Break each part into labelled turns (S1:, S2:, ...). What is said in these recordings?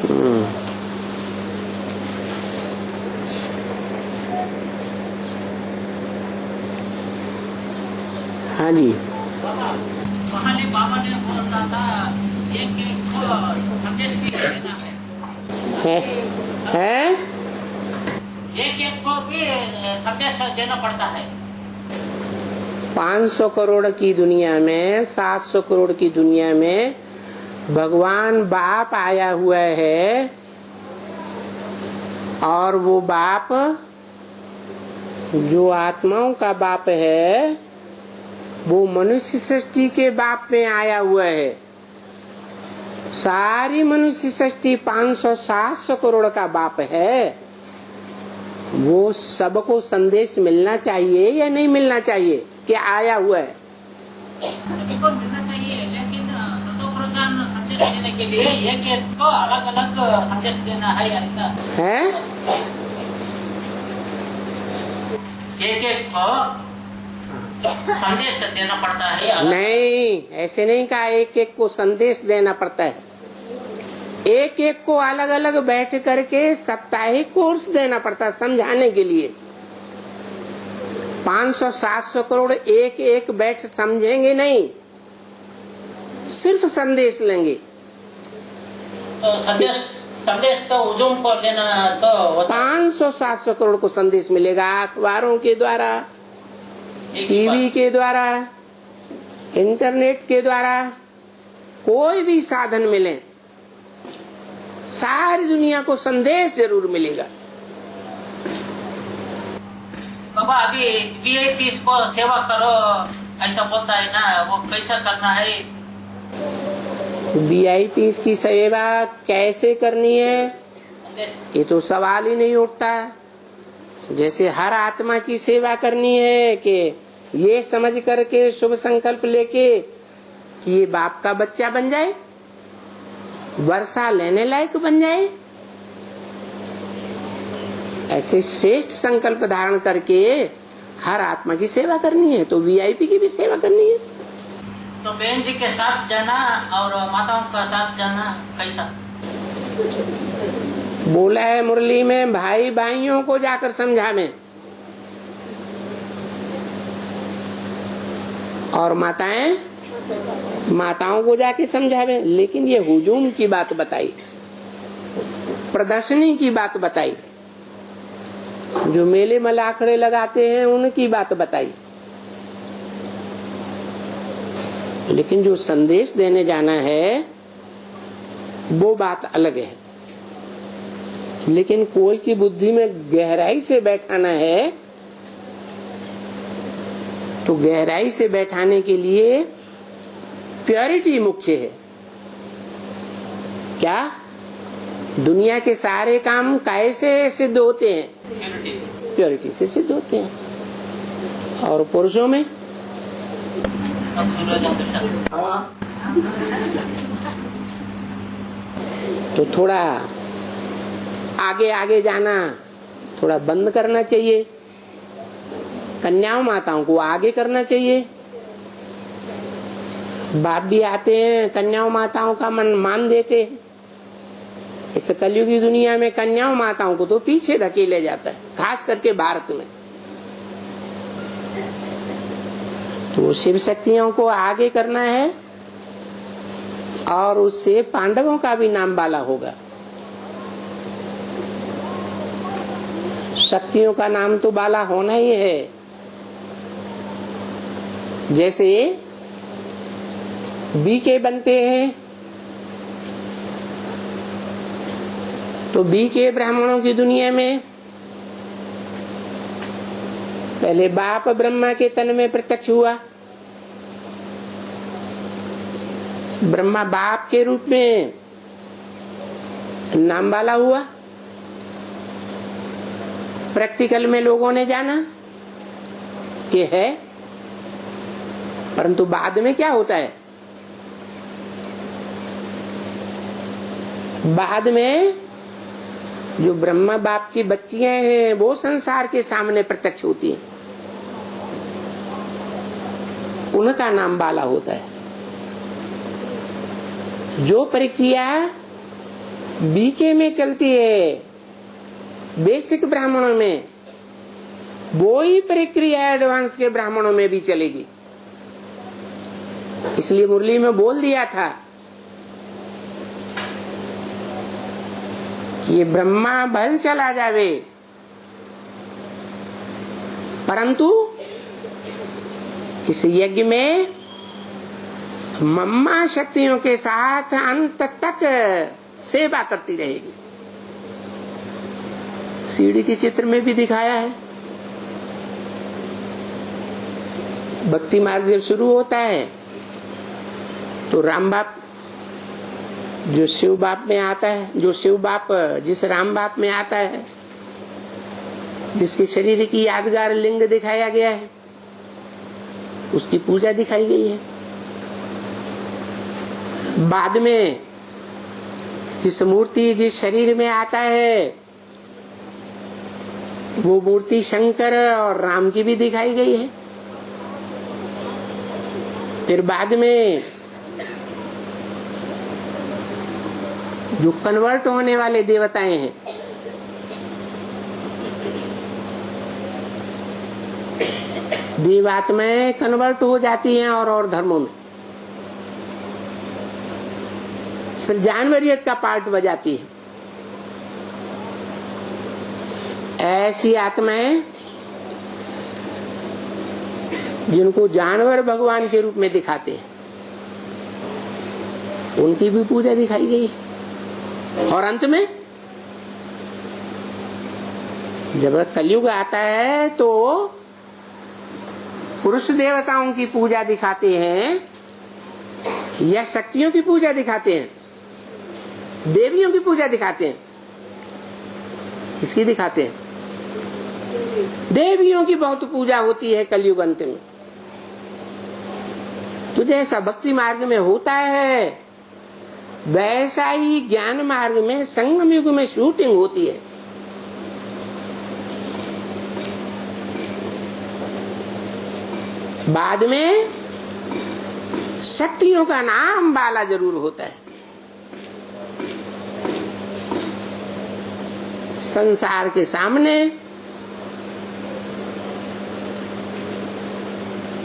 S1: हाँ जी।
S2: बाबा ने बोला था एक संदेश भी देना
S1: है?
S2: एक को भी संदेश देना पड़ता है।
S1: 500 करोड़ की दुनिया में, 700 करोड़ की दुनिया में भगवान बाप आया हुआ है, और वो बाप जो आत्माओं का बाप है वो मनुष्य सृष्टि के बाप में आया हुआ है। सारी मनुष्य सृष्टि 500-700 करोड़ का बाप है। वो सबको संदेश मिलना चाहिए या नहीं मिलना चाहिए कि आया हुआ है?
S2: सभी को मिलना चाहिए, लेकिन सतोप्रधान संदेश देने के लिए एक को अलग अलग संदेश देना है, ऐसा
S1: है?
S2: एक को संदेश देना पड़ता है।
S1: नहीं, ऐसे नहीं कहा एक एक को संदेश देना पड़ता है। एक एक को अलग अलग बैठ करके साप्ताहिक कोर्स देना पड़ता है समझाने के लिए। 500-700 करोड़ एक एक बैठ समझेंगे नहीं, सिर्फ संदेश लेंगे।
S2: तो संदेश तो हुजूम को देना तो
S1: 500-700 करोड़ को संदेश मिलेगा अखबारों के द्वारा, टीवी के द्वारा, इंटरनेट के द्वारा, कोई भी साधन मिले, सारी दुनिया को संदेश जरूर मिलेगा।
S2: बाबा अभी वीआईपी को सेवा करो ऐसा बोलता है ना, वो कैसा करना है?
S1: वीआईपी की सेवा कैसे करनी है ये तो सवाल ही नहीं उठता। जैसे हर आत्मा की सेवा करनी है कि ये समझ करके शुभ संकल्प लेके कि ये बाप का बच्चा बन जाए, वर्षा लेने लायक बन जाए, ऐसे श्रेष्ठ संकल्प धारण करके हर आत्मा की सेवा करनी है, तो वीआईपी की भी सेवा करनी है।
S2: तो बहन जी के साथ जाना और माताओं का साथ जाना कैसा?
S1: बोला है मुरली में भाई भाइयों को जाकर समझावे और माताओं को जाके समझावे। लेकिन ये हुजूम की बात बताई, प्रदर्शनी की बात बताई, जो मेले मलाखड़े लगाते हैं उनकी बात बताई, लेकिन जो संदेश देने जाना है वो बात अलग है। लेकिन कोई की बुद्धि में गहराई से बैठाना है तो गहराई से बैठाने के लिए प्योरिटी मुख्य है। क्या दुनिया के सारे काम कैसे सिद्ध होते हैं? प्योरिटी से सिद्ध होते हैं। और पुरुषों में तो थोड़ा आगे आगे जाना थोड़ा बंद करना चाहिए। कन्याओं माताओं को आगे करना चाहिए। बाप भी आते हैं, कन्याओं माताओं का मान देते हैं। इस कलयुगी दुनिया में कन्याओं माताओं को तो पीछे धकेले जाता है, खास करके भारत में। तो शिव शक्तियों को आगे करना है और उससे पांडवों का भी नाम बाला होगा। शक्तियों का नाम तो बाला होना ही है। जैसे बीके बनते हैं तो बीके ब्राह्मणों की दुनिया में पहले बाप ब्रह्मा के तन में प्रत्यक्ष हुआ। ब्रह्मा बाप के रूप में नाम वाला हुआ। प्रैक्टिकल में लोगों ने जाना कि है, परंतु बाद में क्या होता है? बाद में जो ब्रह्मा बाप की बच्चियां हैं वो संसार के सामने प्रत्यक्ष होती हैं, उनका नाम बाला होता है। जो प्रक्रिया बीके में चलती है, बेसिक ब्राह्मणों में, वो ही प्रक्रिया एडवांस के ब्राह्मणों में भी चलेगी। इसलिए मुरली में बोल दिया था कि ये ब्रह्मा भल चला जावे, परंतु इस यज्ञ में मम्मा शक्तियों के साथ अंत तक सेवा करती रहेगी। सीढ़ी के चित्र में भी दिखाया है। भक्ति मार्ग जब शुरू होता है तो राम बाप जो शिव बाप में आता है, जो शिव बाप जिस राम बाप में आता है, जिसके शरीर की यादगार लिंग दिखाया गया है, उसकी पूजा दिखाई गई है। बाद में जिस मूर्ति जिस शरीर में आता है, वो मूर्ति शंकर और राम की भी दिखाई गई है। फिर बाद में जो कन्वर्ट होने वाले देवताएं हैं, देवात्माएं कन्वर्ट हो जाती हैं और धर्मों में, फिर जानवरियत का पार्ट बजाती है। ऐसी आत्माएं जिनको जानवर भगवान के रूप में दिखाते हैं, उनकी भी पूजा दिखाई गई है। और अंत में जब कलयुग आता है तो पुरुष देवताओं की पूजा दिखाते हैं या शक्तियों की पूजा दिखाते हैं, देवियों की पूजा दिखाते हैं। किसकी दिखाते हैं? देवियों की बहुत पूजा होती है कलयुग अंत में। तो जैसा भक्ति मार्ग में होता है, वैसा ही ज्ञान मार्ग में संगम युग में शूटिंग होती है। बाद में शक्तियों का नाम बाला जरूर होता है। संसार के सामने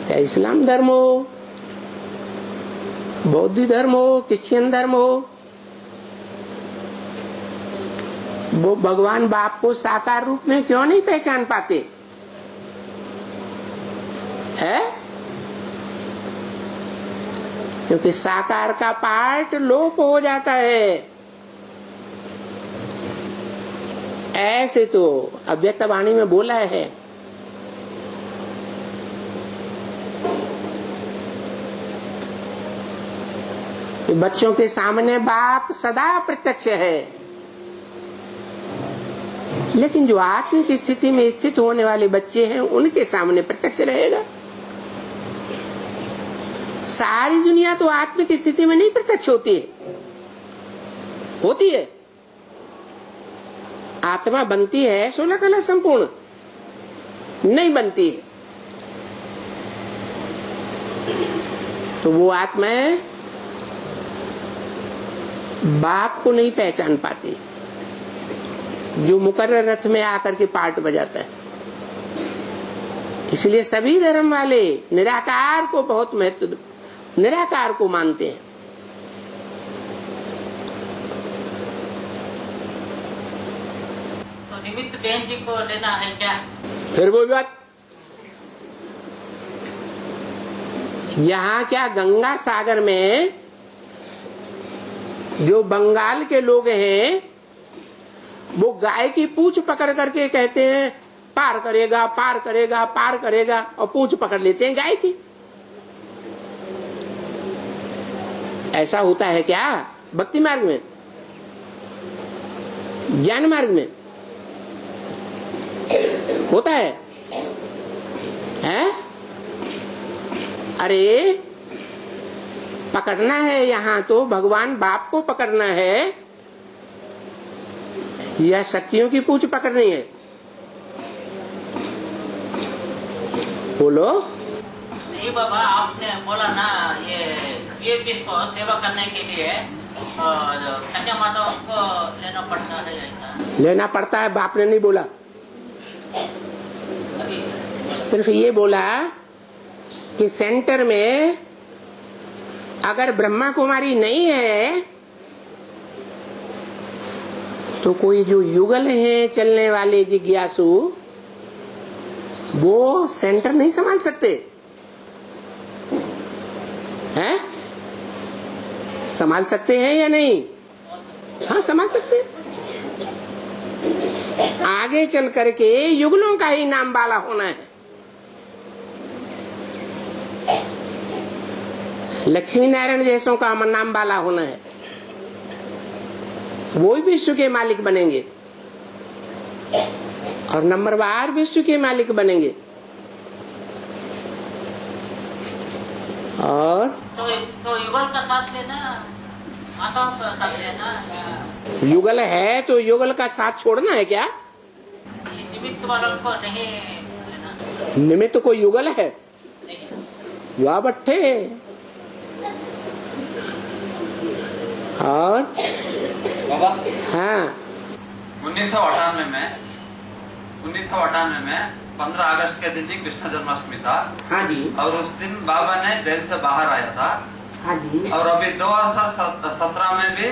S1: चाहे इस्लाम धर्म हो, बौद्ध धर्म हो, क्रिश्चियन धर्म हो, वो भगवान बाप को साकार रूप में क्यों नहीं पहचान पाते है? क्योंकि साकार का पार्ट लोप हो जाता है। ऐसे तो अव्यक्त वाणी में बोला है कि बच्चों के सामने बाप सदा प्रत्यक्ष है, लेकिन जो आत्मिक स्थिति में स्थित होने वाले बच्चे हैं उनके सामने प्रत्यक्ष रहेगा। सारी दुनिया तो आत्मिक स्थिति में नहीं प्रत्यक्ष होती है, होती है। आत्मा बनती है 16 कला संपूर्ण, नहीं बनती है। तो वो आत्माएं बाप को नहीं पहचान पाती, जो मुकर्रर रथ में आकर के पार्ट बजाता है। इसलिए सभी धर्म वाले निराकार को बहुत महत्व, निराकार को मानते हैं।
S2: तो निमित्त बहन जी को लेना है क्या?
S1: फिर वो बात, यहाँ क्या गंगा सागर में जो बंगाल के लोग हैं वो गाय की पूंछ पकड़ करके कहते हैं पार करेगा, पार करेगा, पार करेगा, और पूंछ पकड़ लेते हैं गाय की। ऐसा होता है क्या भक्ति मार्ग में, ज्ञान मार्ग में होता है? अरे पकड़ना है यहाँ तो भगवान बाप को पकड़ना है या शक्तियों की पूंछ पकड़नी है? बोलो।
S2: नहीं बाबा, आपने बोला ना ये किसको सेवा करने के लिए कन्या माताओं को लेना पड़ता है ऐसा?
S1: लेना पड़ता है, बाप ने नहीं बोला, सिर्फ ये बोला कि सेंटर में अगर ब्रह्मा कुमारी नहीं है तो कोई जो युगल है चलने वाले जिज्ञासु वो सेंटर नहीं संभाल सकते हैं? संभाल सकते हैं या नहीं? हाँ, संभाल सकते हैं। आगे चल करके युगलों का ही नाम वाला होना है। लक्ष्मी नारायण जैसों का नाम वाला होना है, वो ही विश्व के मालिक बनेंगे और नंबरवार विश्व के मालिक बनेंगे। और
S2: तो युगल का साथ लेना, आसाम का साथ लेना,
S1: युगल है तो युगल का साथ छोड़ना है क्या?
S2: निमित्त वालों को नहीं लेना।
S1: निमित्त को युगल है, वाह बट्टे। और
S3: बाबा,
S1: हाँ,
S3: 1998 में 15 अगस्त के दिन ही कृष्ण जन्माष्टमी था।
S1: हाँ जी,
S3: और उस दिन बाबा ने जेल से बाहर आया था।
S1: हाँ जी।
S3: और अभी 2017 में भी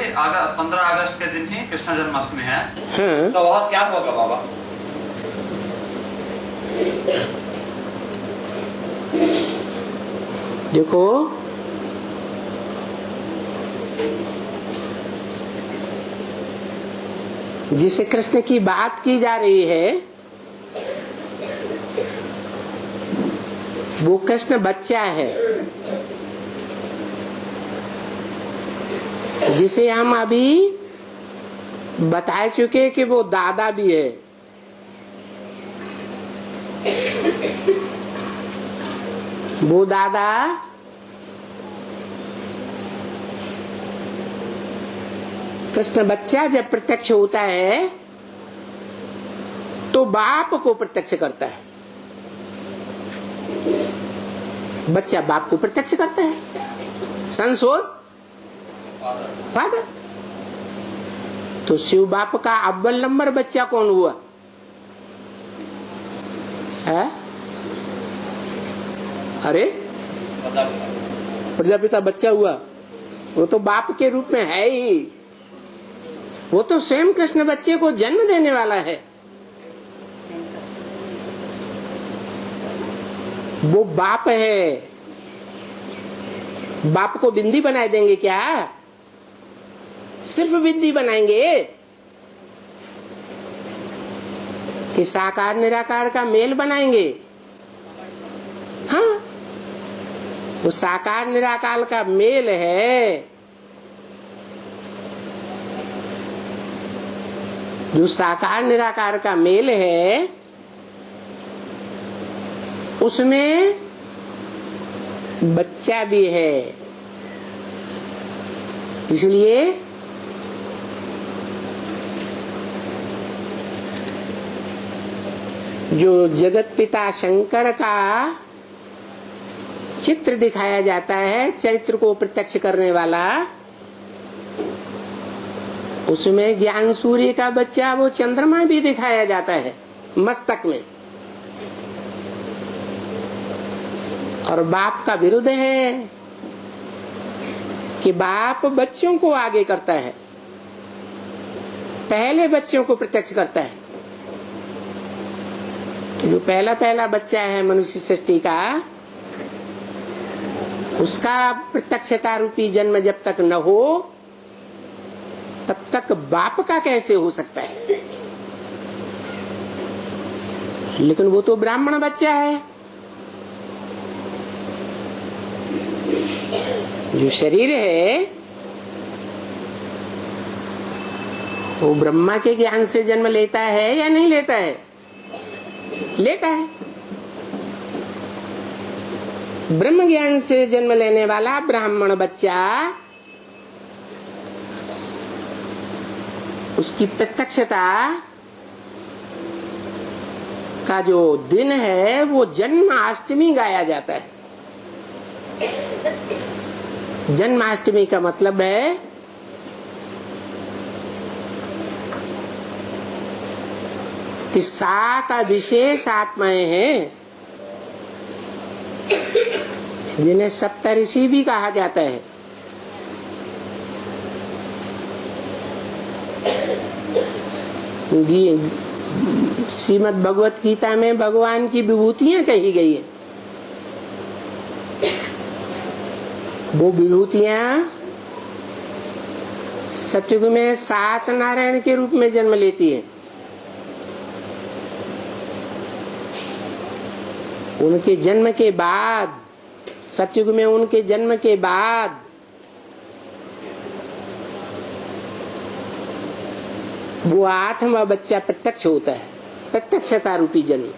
S3: 15 अगस्त के दिन ही कृष्ण जन्माष्टमी है।
S1: हाँ,
S3: तो वह क्या होगा बाबा?
S1: देखो, जिस कृष्ण की बात की जा रही है वो कृष्ण बच्चा है, जिसे हम अभी बता चुके कि वो दादा भी है। वो दादा कृष्ण बच्चा जब प्रत्यक्ष होता है तो बाप को प्रत्यक्ष करता है, बच्चा बाप को प्रत्यक्ष करता है। संसोज फादर। तो शिव बाप का अव्वल नंबर बच्चा कौन हुआ है? अरे, प्रजापिता बच्चा हुआ, वो तो बाप के रूप में है ही। वो तो स्वयं कृष्ण बच्चे को जन्म देने वाला है। वो बाप है। बाप को बिंदी बना देंगे क्या? सिर्फ बिंदी बनाएंगे कि साकार निराकार का मेल बनाएंगे? हाँ, वो साकार निराकार का मेल है। जो साकार निराकार का मेल है उसमें बच्चा भी है। इसलिए जो जगत पिता शंकर का चित्र दिखाया जाता है, चरित्र को प्रत्यक्ष करने वाला, उसमें ज्ञान सूर्य का बच्चा वो चंद्रमा भी दिखाया जाता है मस्तक में। और बाप का विरुद्ध है कि बाप बच्चों को आगे करता है, पहले बच्चों को प्रत्यक्ष करता है। तो जो पहला बच्चा है मनुष्य सृष्टि का, उसका प्रत्यक्षता रूपी जन्म जब तक न हो तब तक बाप का कैसे हो सकता है? लेकिन वो तो ब्राह्मण बच्चा है। जो शरीर है वो ब्रह्मा के ज्ञान से जन्म लेता है या नहीं लेता है? लेता है। ब्रह्म ज्ञान से जन्म लेने वाला ब्राह्मण बच्चा, उसकी प्रत्यक्षता का जो दिन है वो जन्माष्टमी गाया जाता है। जन्माष्टमी का मतलब है कि 7 विशेष आत्माएं हैं जिन्हें सप्तऋषि भी कहा जाता है। श्रीमद् भगवत गीता में भगवान की विभूतियां कही गई है। वो विभूतियां सतयुग में 7 नारायण के रूप में जन्म लेती है। उनके जन्म के बाद, सतयुग में उनके जन्म के बाद वो 8वां बच्चा प्रत्यक्ष होता है, प्रत्यक्षता रूपी जन्म।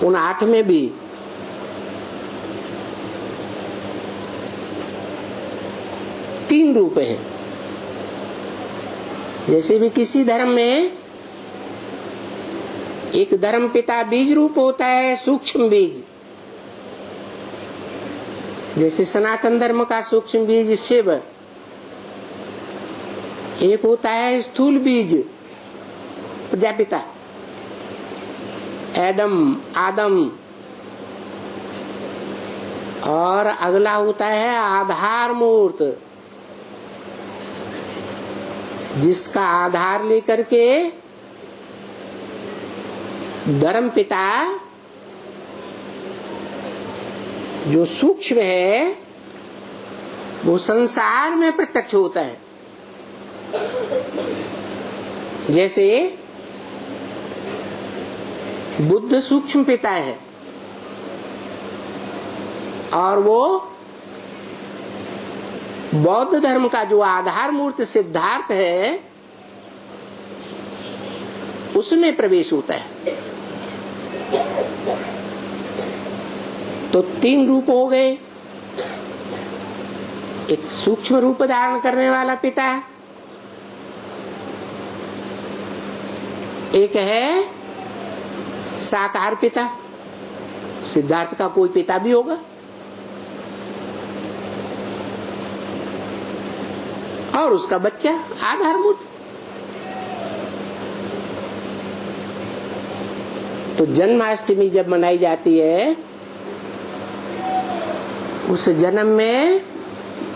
S1: उन 8 में भी तीन रूप हैं। जैसे भी किसी धर्म में एक धर्म पिता बीज रूप होता है, सूक्ष्म बीज। जैसे सनातन धर्म का सूक्ष्म बीज शिव, एक होता है स्थूल बीज प्रजापिता आदम, और अगला होता है आधार मूर्त, जिसका आधार लेकर के धर्म पिता जो सूक्ष्म है वो संसार में प्रत्यक्ष होता है। जैसे बुद्ध सूक्ष्म पिता है और वो बौद्ध धर्म का जो आधार मूर्त सिद्धार्थ है उसमें प्रवेश होता है। तो 3 रूप हो गए। एक सूक्ष्म रूप धारण करने वाला पिता, एक है साकार पिता, सिद्धार्थ का कोई पिता भी होगा, और उसका बच्चा आधार मूर्त। तो जन्माष्टमी जब मनाई जाती है उस जन्म में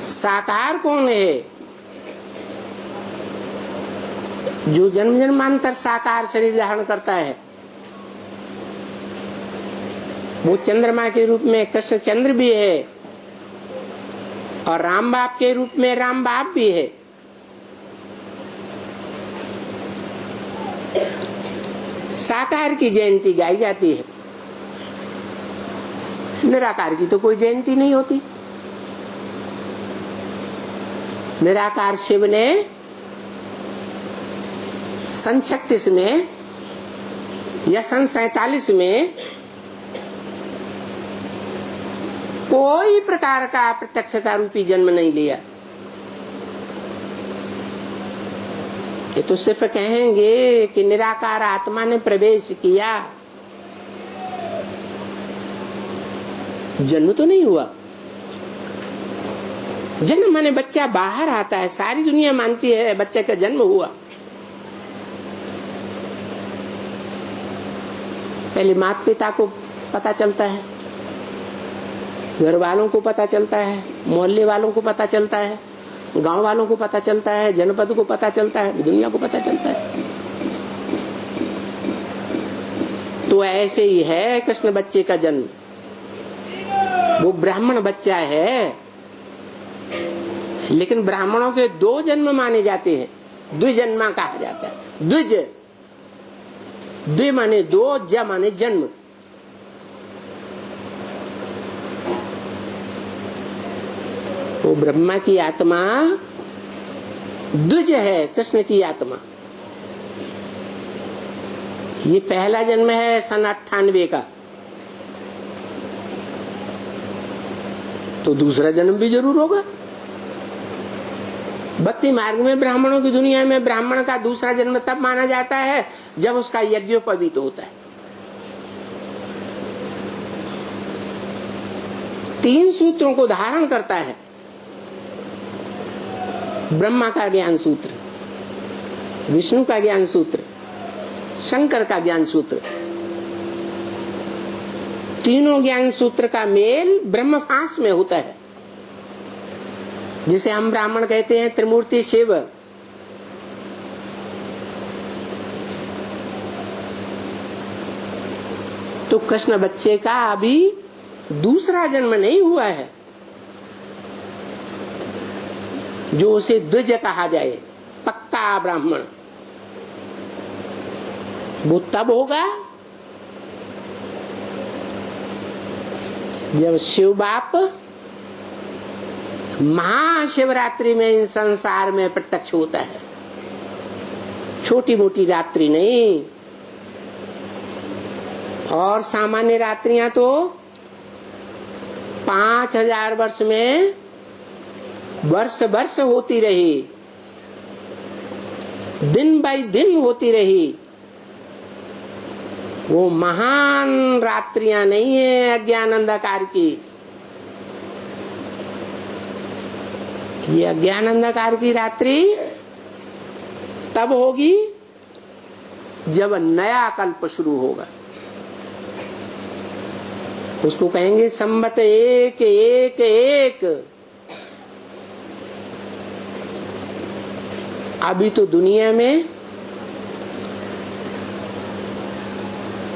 S1: साकार कौन है? जो जन्म जन्मांतर साकार शरीर धारण करता है वो चंद्रमा के रूप में कृष्ण चंद्र भी है और राम बाप के रूप में राम बाप भी है। साकार की जयंती गाई जाती है, निराकार की तो कोई जयंती नहीं होती। निराकार शिव ने सन 36 में या सन 47 में कोई प्रकार का प्रत्यक्षता रूपी जन्म नहीं लिया। ये तो सिर्फ कहेंगे कि निराकार आत्मा ने प्रवेश किया, जन्म तो नहीं हुआ। जन्म माने बच्चा बाहर आता है, सारी दुनिया मानती है बच्चे का जन्म हुआ। पहले माता पिता को पता चलता है, घर वालों को पता चलता है, मोहल्ले वालों को पता चलता है, गांव वालों को पता चलता है, जनपद को पता चलता है, दुनिया को पता चलता है। तो ऐसे ही है कृष्ण बच्चे का जन्म। वो ब्राह्मण बच्चा है, लेकिन ब्राह्मणों के 2 जन्म माने जाते हैं, द्विजन्मा कहा जाता है। द्वि माने 2, ज माने जन्म। वो ब्रह्मा की आत्मा द्विज है, कृष्ण की आत्मा। ये पहला जन्म है सन 98 का, तो दूसरा जन्म भी जरूर होगा। भक्ति मार्ग में ब्राह्मणों की दुनिया में ब्राह्मण का दूसरा जन्म तब माना जाता है जब उसका यज्ञोपवीत होता है। 3 सूत्रों को धारण करता है, ब्रह्मा का ज्ञान सूत्र, विष्णु का ज्ञान सूत्र, शंकर का ज्ञान सूत्र, तीनों ज्ञान सूत्र का मेल ब्रह्म फांस में होता है, जिसे हम ब्राह्मण कहते हैं त्रिमूर्ति शिव। तो कृष्ण बच्चे का अभी दूसरा जन्म नहीं हुआ है जो उसे द्विज कहा जाए, पक्का ब्राह्मण। वो तब होगा जब शिव बाप महाशिवरात्रि में इन संसार में प्रत्यक्ष होता है। छोटी मोटी रात्रि नहीं, और सामान्य रात्रियां तो 5000 वर्ष में वर्ष वर्ष होती रही, दिन बाई दिन होती रही। वो महान रात्रियां नहीं है अज्ञान अंधकार की। ये अज्ञान अंधकार की रात्रि तब होगी जब नया कल्प शुरू होगा। उसको कहेंगे संवत एक एक एक। अभी तो दुनिया में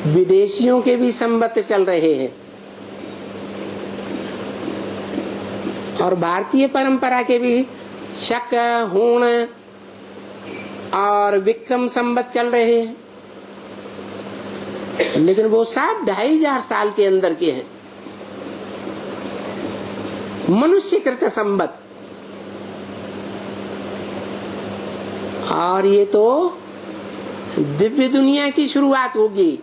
S1: विदेशियों के भी संवत चल रहे हैं और भारतीय परंपरा के भी शक, हूण और विक्रम संवत चल रहे हैं, लेकिन वो सब 2500 साल के अंदर के हैं। मनुष्यकृत संवत। और ये तो दिव्य दुनिया की शुरुआत होगी,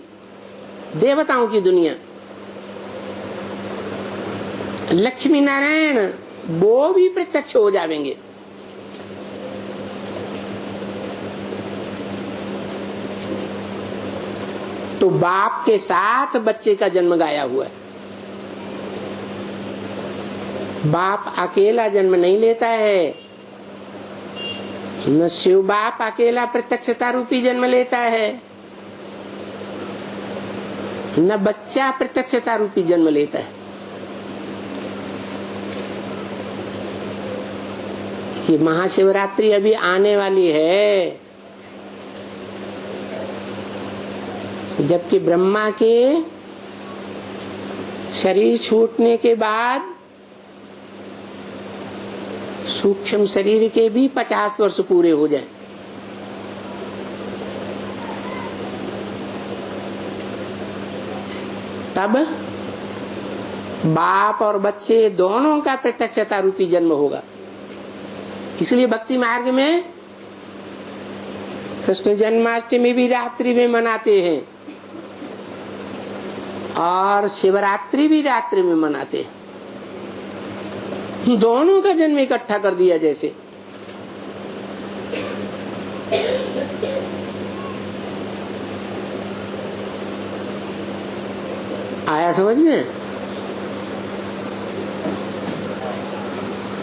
S1: देवताओं की दुनिया। लक्ष्मी नारायण वो भी प्रत्यक्ष हो जाएंगे। तो बाप के साथ बच्चे का जन्म गाया हुआ है। बाप अकेला जन्म नहीं लेता है, न शिव बाप अकेला प्रत्यक्षता रूपी जन्म लेता है, न बच्चा प्रत्यक्षता रूपी जन्म लेता है। ये महाशिवरात्रि अभी आने वाली है, जबकि ब्रह्मा के शरीर छूटने के बाद सूक्ष्म शरीर के भी 50 वर्ष पूरे हो जाए। तब बाप और बच्चे दोनों का प्रत्यक्षता रूपी जन्म होगा। इसलिए भक्ति मार्ग में कृष्ण जन्माष्टमी भी रात्रि में मनाते हैं और शिवरात्रि भी रात्रि में मनाते हैं। दोनों का जन्म इकट्ठा कर दिया जैसे। आया समझ में?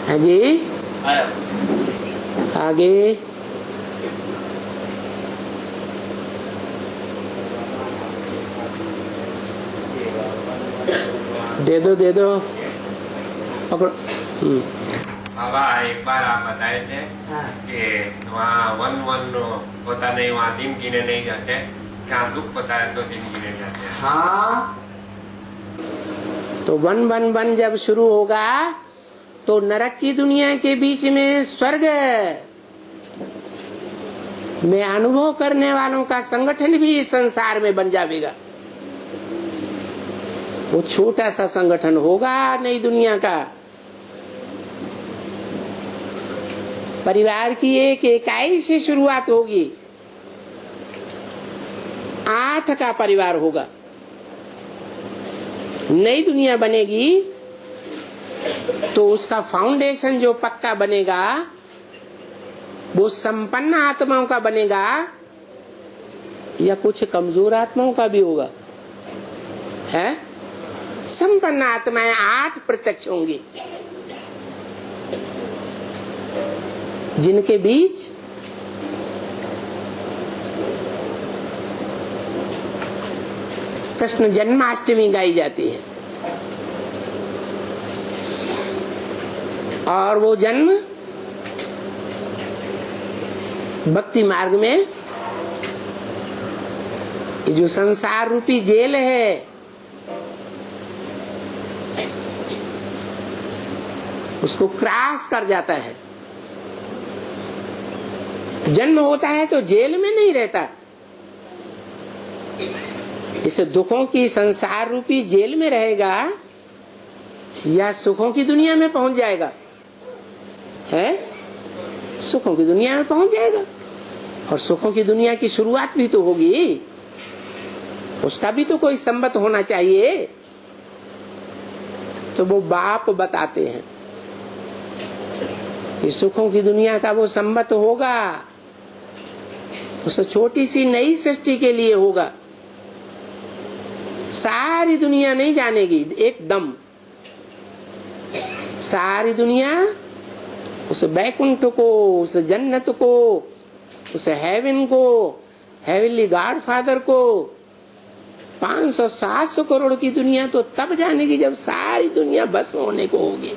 S1: हाँ जी, आगे दे दो पकड़ो।
S4: बाबा एक बार आप बताए थे कि वहाँ वन होता नहीं, वहाँ दिन गिने नहीं जाते, यहाँ दुख होता है तो दिन गिने जाते हैं।
S1: हाँ, तो वन जब शुरू होगा तो नरक की दुनिया के बीच में स्वर्ग में अनुभव करने वालों का संगठन भी इस संसार में बन जाएगा। वो छोटा सा संगठन होगा नई दुनिया का। परिवार की एक इकाई से शुरुआत होगी, 8 का परिवार होगा। नई दुनिया बनेगी तो उसका फाउंडेशन जो पक्का बनेगा वो संपन्न आत्माओं का बनेगा या कुछ कमजोर आत्माओं का भी होगा? है, संपन्न आत्माएं 8 प्रत्यक्ष होंगी। जिनके बीच कृष्ण जन्माष्टमी गाई जाती है। और वो जन्म भक्ति मार्ग में ये जो संसार रूपी जेल है उसको क्रॉस कर जाता है। जन्म होता है तो जेल में नहीं रहता, इसे दुखों की संसार रूपी जेल में रहेगा या सुखों की दुनिया में पहुंच जाएगा, है सुखों की दुनिया में पहुंच जाएगा। और सुखों की दुनिया की शुरुआत भी तो होगी, उसका भी तो कोई संबत होना चाहिए। तो वो बाप बताते हैं कि सुखों की दुनिया का वो संबत होगा, उस छोटी सी नई सृष्टि के लिए होगा। सारी दुनिया नहीं जानेगी एकदम, सारी दुनिया उस बैकुंठ को, उस जन्नत को, उस हेवन को, हेवनली गॉड फादर को 500-700 करोड़ की दुनिया तो तब जानेगी जब सारी दुनिया भस्म होने को होगी।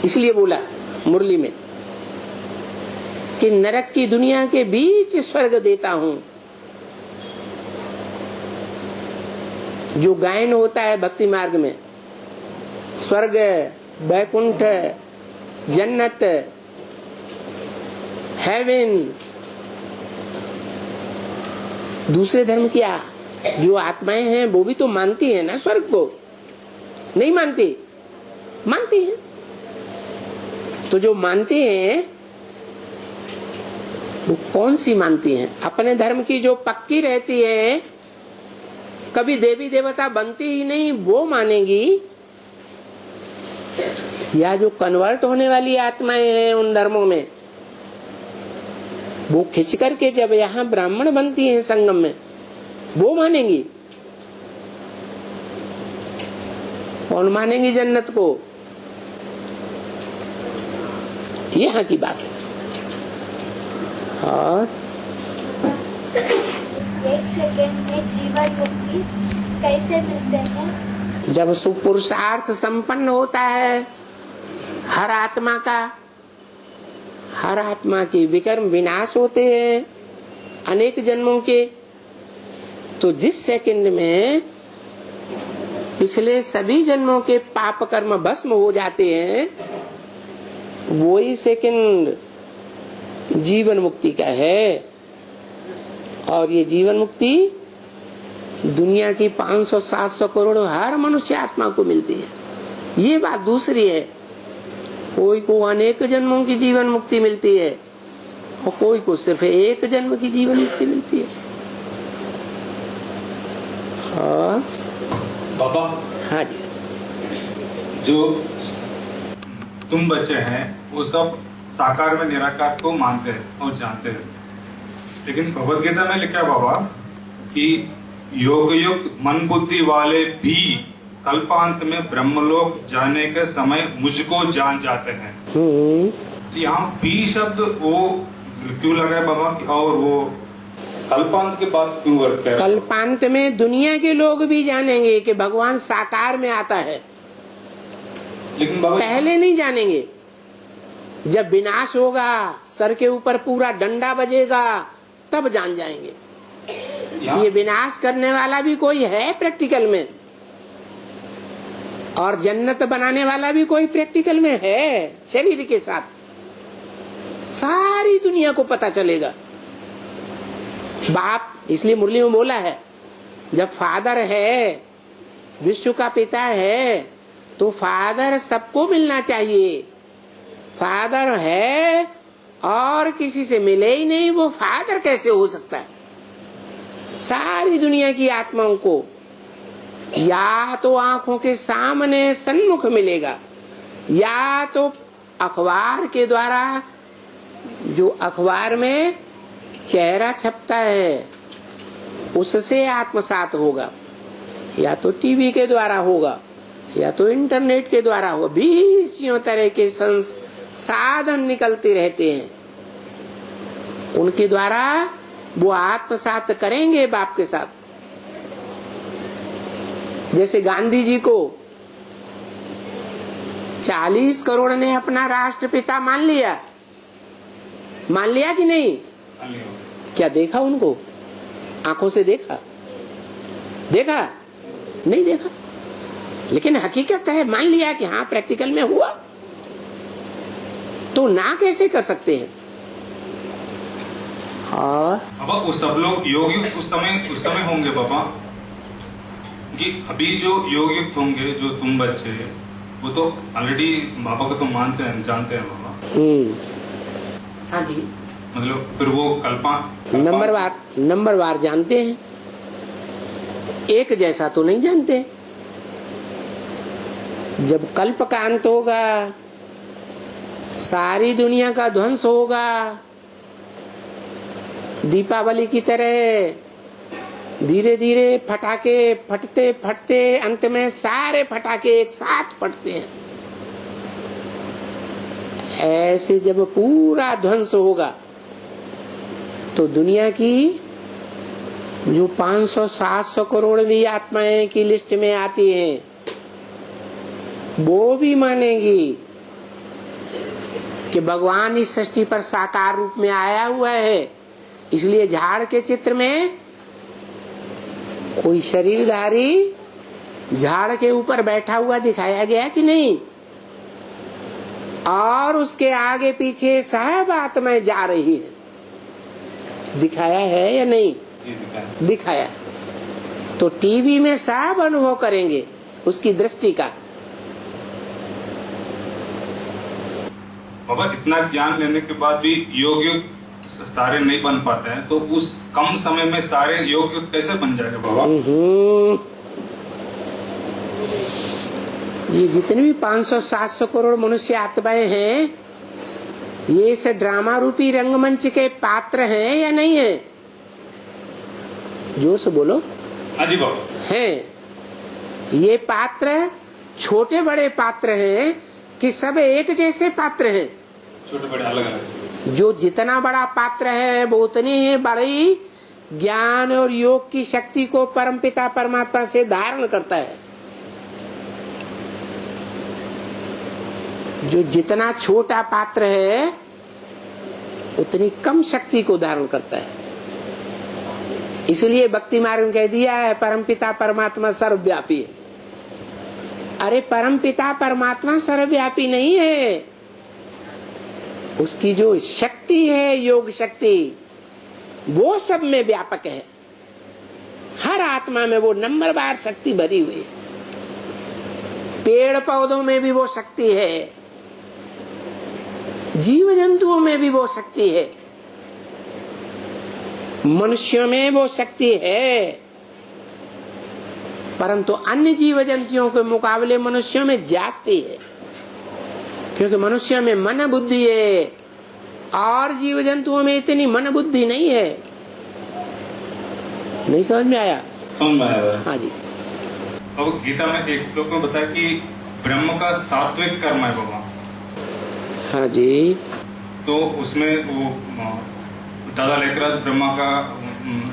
S1: इसलिए बोला मुरली में कि नरक की दुनिया के बीच स्वर्ग देता हूं। जो गायन होता है भक्ति मार्ग में, स्वर्ग, बैकुंठ, जन्नत, हेवन, दूसरे धर्म क्या जो आत्माएं हैं वो भी तो मानती है ना स्वर्ग को, नहीं मानती? मानती है। तो जो मानती हैं वो कौन सी मानती हैं? अपने धर्म की जो पक्की रहती है, कभी देवी देवता बनती ही नहीं, वो मानेगी, या जो कन्वर्ट होने वाली आत्माएं हैं उन धर्मों में, वो खिंच करके जब यहाँ ब्राह्मण बनती हैं संगम में, वो मानेंगी? कौन मानेंगी जन्नत को? यहाँ की बात है। और
S5: एक सेकंड में जीवन मुक्ति कैसे मिलते हैं?
S1: जब सुपुरुषार्थ संपन्न होता है हर आत्मा का, हर आत्मा के विकर्म विनाश होते हैं अनेक जन्मों के, तो जिस सेकंड में पिछले सभी जन्मों के पाप कर्म भस्म हो जाते हैं, वही सेकंड जीवन मुक्ति का है। और ये जीवन मुक्ति दुनिया की 500-700 करोड़ हर मनुष्य आत्मा को मिलती है। ये बात दूसरी है, कोई को अनेक जन्मों की जीवन मुक्ति मिलती है और कोई को सिर्फ एक जन्म की जीवन मुक्ति मिलती है। और
S6: बाबा,
S1: हाँ जी,
S6: जो तुम बच्चे हैं वो सब साकार में निराकार को मानते हैं और जानते हैं, लेकिन भगवद गीता में लिखा है बाबा कि योग युक्त मन बुद्धि वाले भी कल्पांत में ब्रह्मलोक जाने के समय मुझको जान जाते हैं। यहाँ भी शब्द वो क्यों लगा है बाबा, और वो कल्पांत के बाद क्यों वर्त है?
S1: कल्पांत में दुनिया के लोग भी जानेंगे कि भगवान साकार में आता है,
S6: लेकिन बाबा
S1: पहले नहीं जानेंगे। जब विनाश होगा, सर के ऊपर पूरा डंडा बजेगा, तब जान जाएंगे ये विनाश करने वाला भी कोई है प्रैक्टिकल में, और जन्नत बनाने वाला भी कोई प्रैक्टिकल में है शरीर के साथ। सारी दुनिया को पता चलेगा। बाप, इसलिए मुरली में बोला है, जब फादर है, विश्व का पिता है, तो फादर सबको मिलना चाहिए। फादर है और किसी से मिले ही नहीं, वो फादर कैसे हो सकता है? सारी दुनिया की आत्माओं को या तो आंखों के सामने सन्मुख मिलेगा, या तो अखबार के द्वारा, जो अखबार में चेहरा छपता है उससे आत्मसात होगा, या तो टीवी के द्वारा होगा, या तो इंटरनेट के द्वारा हो, 20 तरह के साधन निकलते रहते हैं, उनके द्वारा वो आत्मसात करेंगे बाप के साथ। जैसे गांधी जी को 40 करोड़ ने अपना राष्ट्रपिता मान लिया कि नहीं? क्या देखा उनको? आंखों से देखा नहीं देखा, लेकिन हकीकत है मान लिया कि हाँ प्रैक्टिकल में हुआ। तो ना कैसे कर सकते हैं? और
S6: अब वो सब लोग योगी उस समय होंगे बाबा, कि अभी जो योगी होंगे, जो तुम बच्चे, वो तो ऑलरेडी बाबा को तो मानते हैं, जानते हैं बाबा।
S1: हाँ जी,
S6: मतलब फिर वो
S1: नंबरवार जानते हैं, एक जैसा तो नहीं जानते। जब कल्प का अंत होगा, सारी दुनिया का ध्वंस होगा, दीपावली की तरह धीरे धीरे फटाके फटते फटते अंत में सारे फटाके एक साथ फटते हैं। ऐसे जब पूरा ध्वंस होगा तो दुनिया की जो 500-700 करोड़ भी आत्माएं की लिस्ट में आती हैं, वो भी मानेगी कि भगवान इस सृष्टि पर साकार रूप में आया हुआ है। इसलिए झाड़ के चित्र में कोई शरीरधारी झाड़ के ऊपर बैठा हुआ दिखाया गया कि नहीं? और उसके आगे पीछे सब आत्माएं जा रही है, दिखाया है या नहीं? दिखाया। तो टीवी में सब अनुभव करेंगे उसकी दृष्टि का।
S6: बाबा इतना ज्ञान लेने के बाद भी योग सारे नहीं बन पाते हैं, तो उस कम समय में सारे योग कैसे बन जाएगा बाबा?
S1: ये जितने भी 500-700 करोड़ मनुष्य आत्माएं हैं, ये इस ड्रामा रूपी रंगमंच के पात्र हैं या नहीं है? जोर से बोलो।
S6: हाँ जी बाबा।
S1: हैं। ये पात्र छोटे बड़े पात्र हैं कि सब एक जैसे पात्र हैं?
S6: छोटे बड़े अलग अलग।
S1: जो जितना बड़ा पात्र है वो उतनी ही बड़ी ज्ञान और योग की शक्ति को परमपिता परमात्मा से धारण करता है। जो जितना छोटा पात्र है उतनी कम शक्ति को धारण करता है। इसलिए भक्ति मार्ग में कह दिया है परमपिता परमात्मा सर्वव्यापी है। अरे परमपिता परमात्मा सर्वव्यापी नहीं है, उसकी जो शक्ति है योग शक्ति वो सब में व्यापक है। हर आत्मा में वो नंबरवार शक्ति भरी हुई है। पेड़ पौधों में भी वो शक्ति है, जीव जंतुओं में भी वो शक्ति है, मनुष्यों में वो शक्ति है। परंतु अन्य जीव जंतुओं के मुकाबले मनुष्यों में जास्ती है, क्योंकि मनुष्यों में मन बुद्धि है और जीव जंतुओं में इतनी मन बुद्धि नहीं है। नहीं समझ में आया?
S6: समझ में आया।
S1: हाँ जी।
S6: अब गीता में एक श्लोक में बताया कि ब्रह्म का सात्विक कर्म है बाबा।
S1: हाँ जी।
S6: तो उसमें वो दादा लेखराज ब्रह्मा का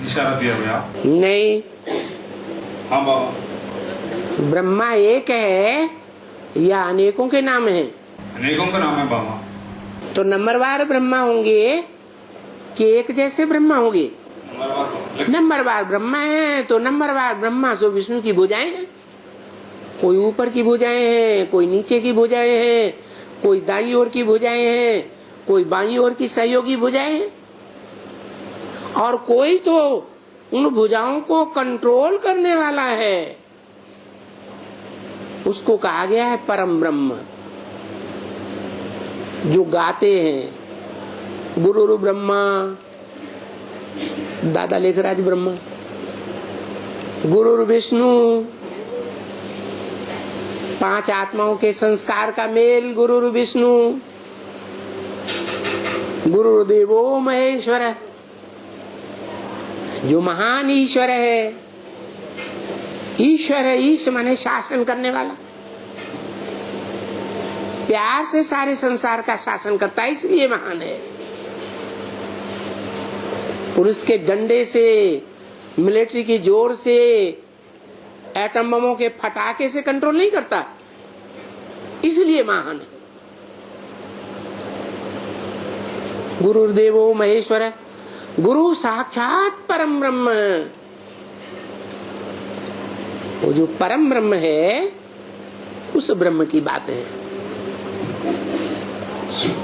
S6: इशारा दिया गया
S1: नहीं।
S6: हाँ बाबा।
S1: ब्रह्मा एक है या अनेकों के नाम है?
S6: अनेकों का नाम है बाबा।
S1: तो नंबरवार ब्रह्मा होंगे कि एक जैसे ब्रह्मा होंगे? नंबरवार ब्रह्मा है तो नंबरवार ब्रह्मा सो विष्णु की भुजाएं हैं। कोई ऊपर की भुजाएं हैं, कोई नीचे की भुजाएं हैं, कोई दाईं ओर की भुजाएं हैं, कोई बाईं ओर की सहयोगी भुजाएं हैं, और कोई तो उन भुजाओं को कंट्रोल करने वाला है। उसको कहा गया है परम ब्रह्म। जो गाते हैं गुरु ब्रह्मा, दादा लेखराज ब्रह्मा, गुरु विष्णु, 5 आत्माओं के संस्कार का मेल गुरु विष्णु, गुरुदेवो महेश्वर, जो महान ईश्वर है। ईश्वर है, ईश माने शासन करने वाला। प्यार से सारे संसार का शासन करता है, इसलिए महान है। पुलिस के डंडे से, मिलिट्री की जोर से, एटम बमों के फटाके से कंट्रोल नहीं करता, इसलिए महान है। गुरुर्देवो महेश्वर, गुरु साक्षात परम ब्रह्म। वो जो परम ब्रह्म है, उस ब्रह्म की बात है।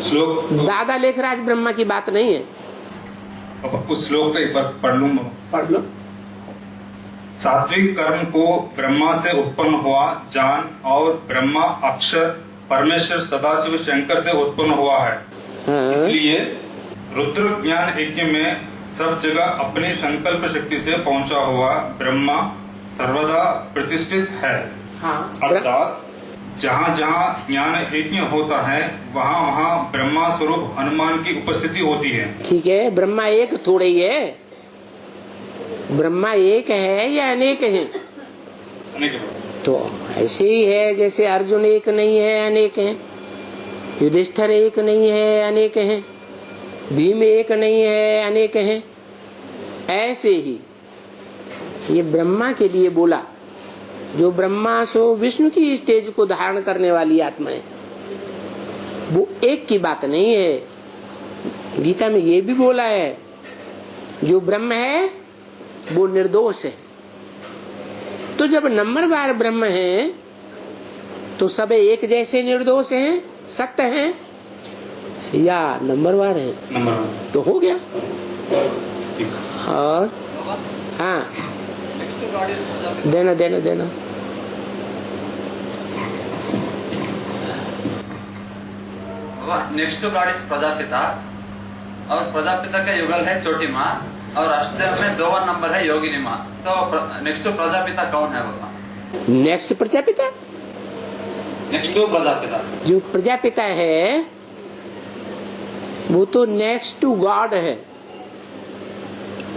S6: श्लोक
S1: दादा लेखराज ब्रह्मा की बात नहीं है।
S6: उस श्लोक को एक बार पढ़ लूं।
S1: पढ़ लो।
S6: सात्विक कर्म को ब्रह्मा से उत्पन्न हुआ जान, और ब्रह्मा अक्षर परमेश्वर सदाशिव शंकर से उत्पन्न हुआ है।
S1: हाँ।
S6: इसलिए रुद्र ज्ञान यज्ञ में सब जगह अपनी संकल्प शक्ति से पहुंचा हुआ ब्रह्मा सर्वदा प्रतिष्ठित है।
S1: हाँ।
S6: अर्थात जहाँ जहाँ ज्ञान यज्ञ होता है, वहाँ वहाँ ब्रह्मा स्वरूप हनुमान की उपस्थिति होती है।
S1: ठीक है, ब्रह्मा एक थोड़े ही है। ब्रह्मा एक है या अनेक है? तो ऐसे ही है, जैसे अर्जुन एक नहीं है, अनेक है। युधिष्ठिर एक नहीं है, अनेक है। भीम एक नहीं है, अनेक है। ऐसे ही ये ब्रह्मा के लिए बोला, जो ब्रह्मा सो विष्णु की स्टेज को धारण करने वाली आत्मा है, वो एक की बात नहीं है। गीता में ये भी बोला है, जो ब्रह्म है वो निर्दोष है। तो जब नंबरवार ब्रह्म है, तो सब एक जैसे निर्दोष हैं, सत्य हैं या नंबरवार है?
S6: नंबर
S1: तो हो गया। और हाँ, देना देना देना।
S3: Next to God is Prajapita, और प्रजापिता का युगल है छोटी माँ, और अष्टदेव में 2 नंबर है योगिनी माँ। तो नेक्स्ट टू प्रजापिता कौन है वो?
S1: Next Prajapita,
S3: next to Prajapita
S1: जो प्रजापिता है वो तो नेक्स्ट टू गॉड है।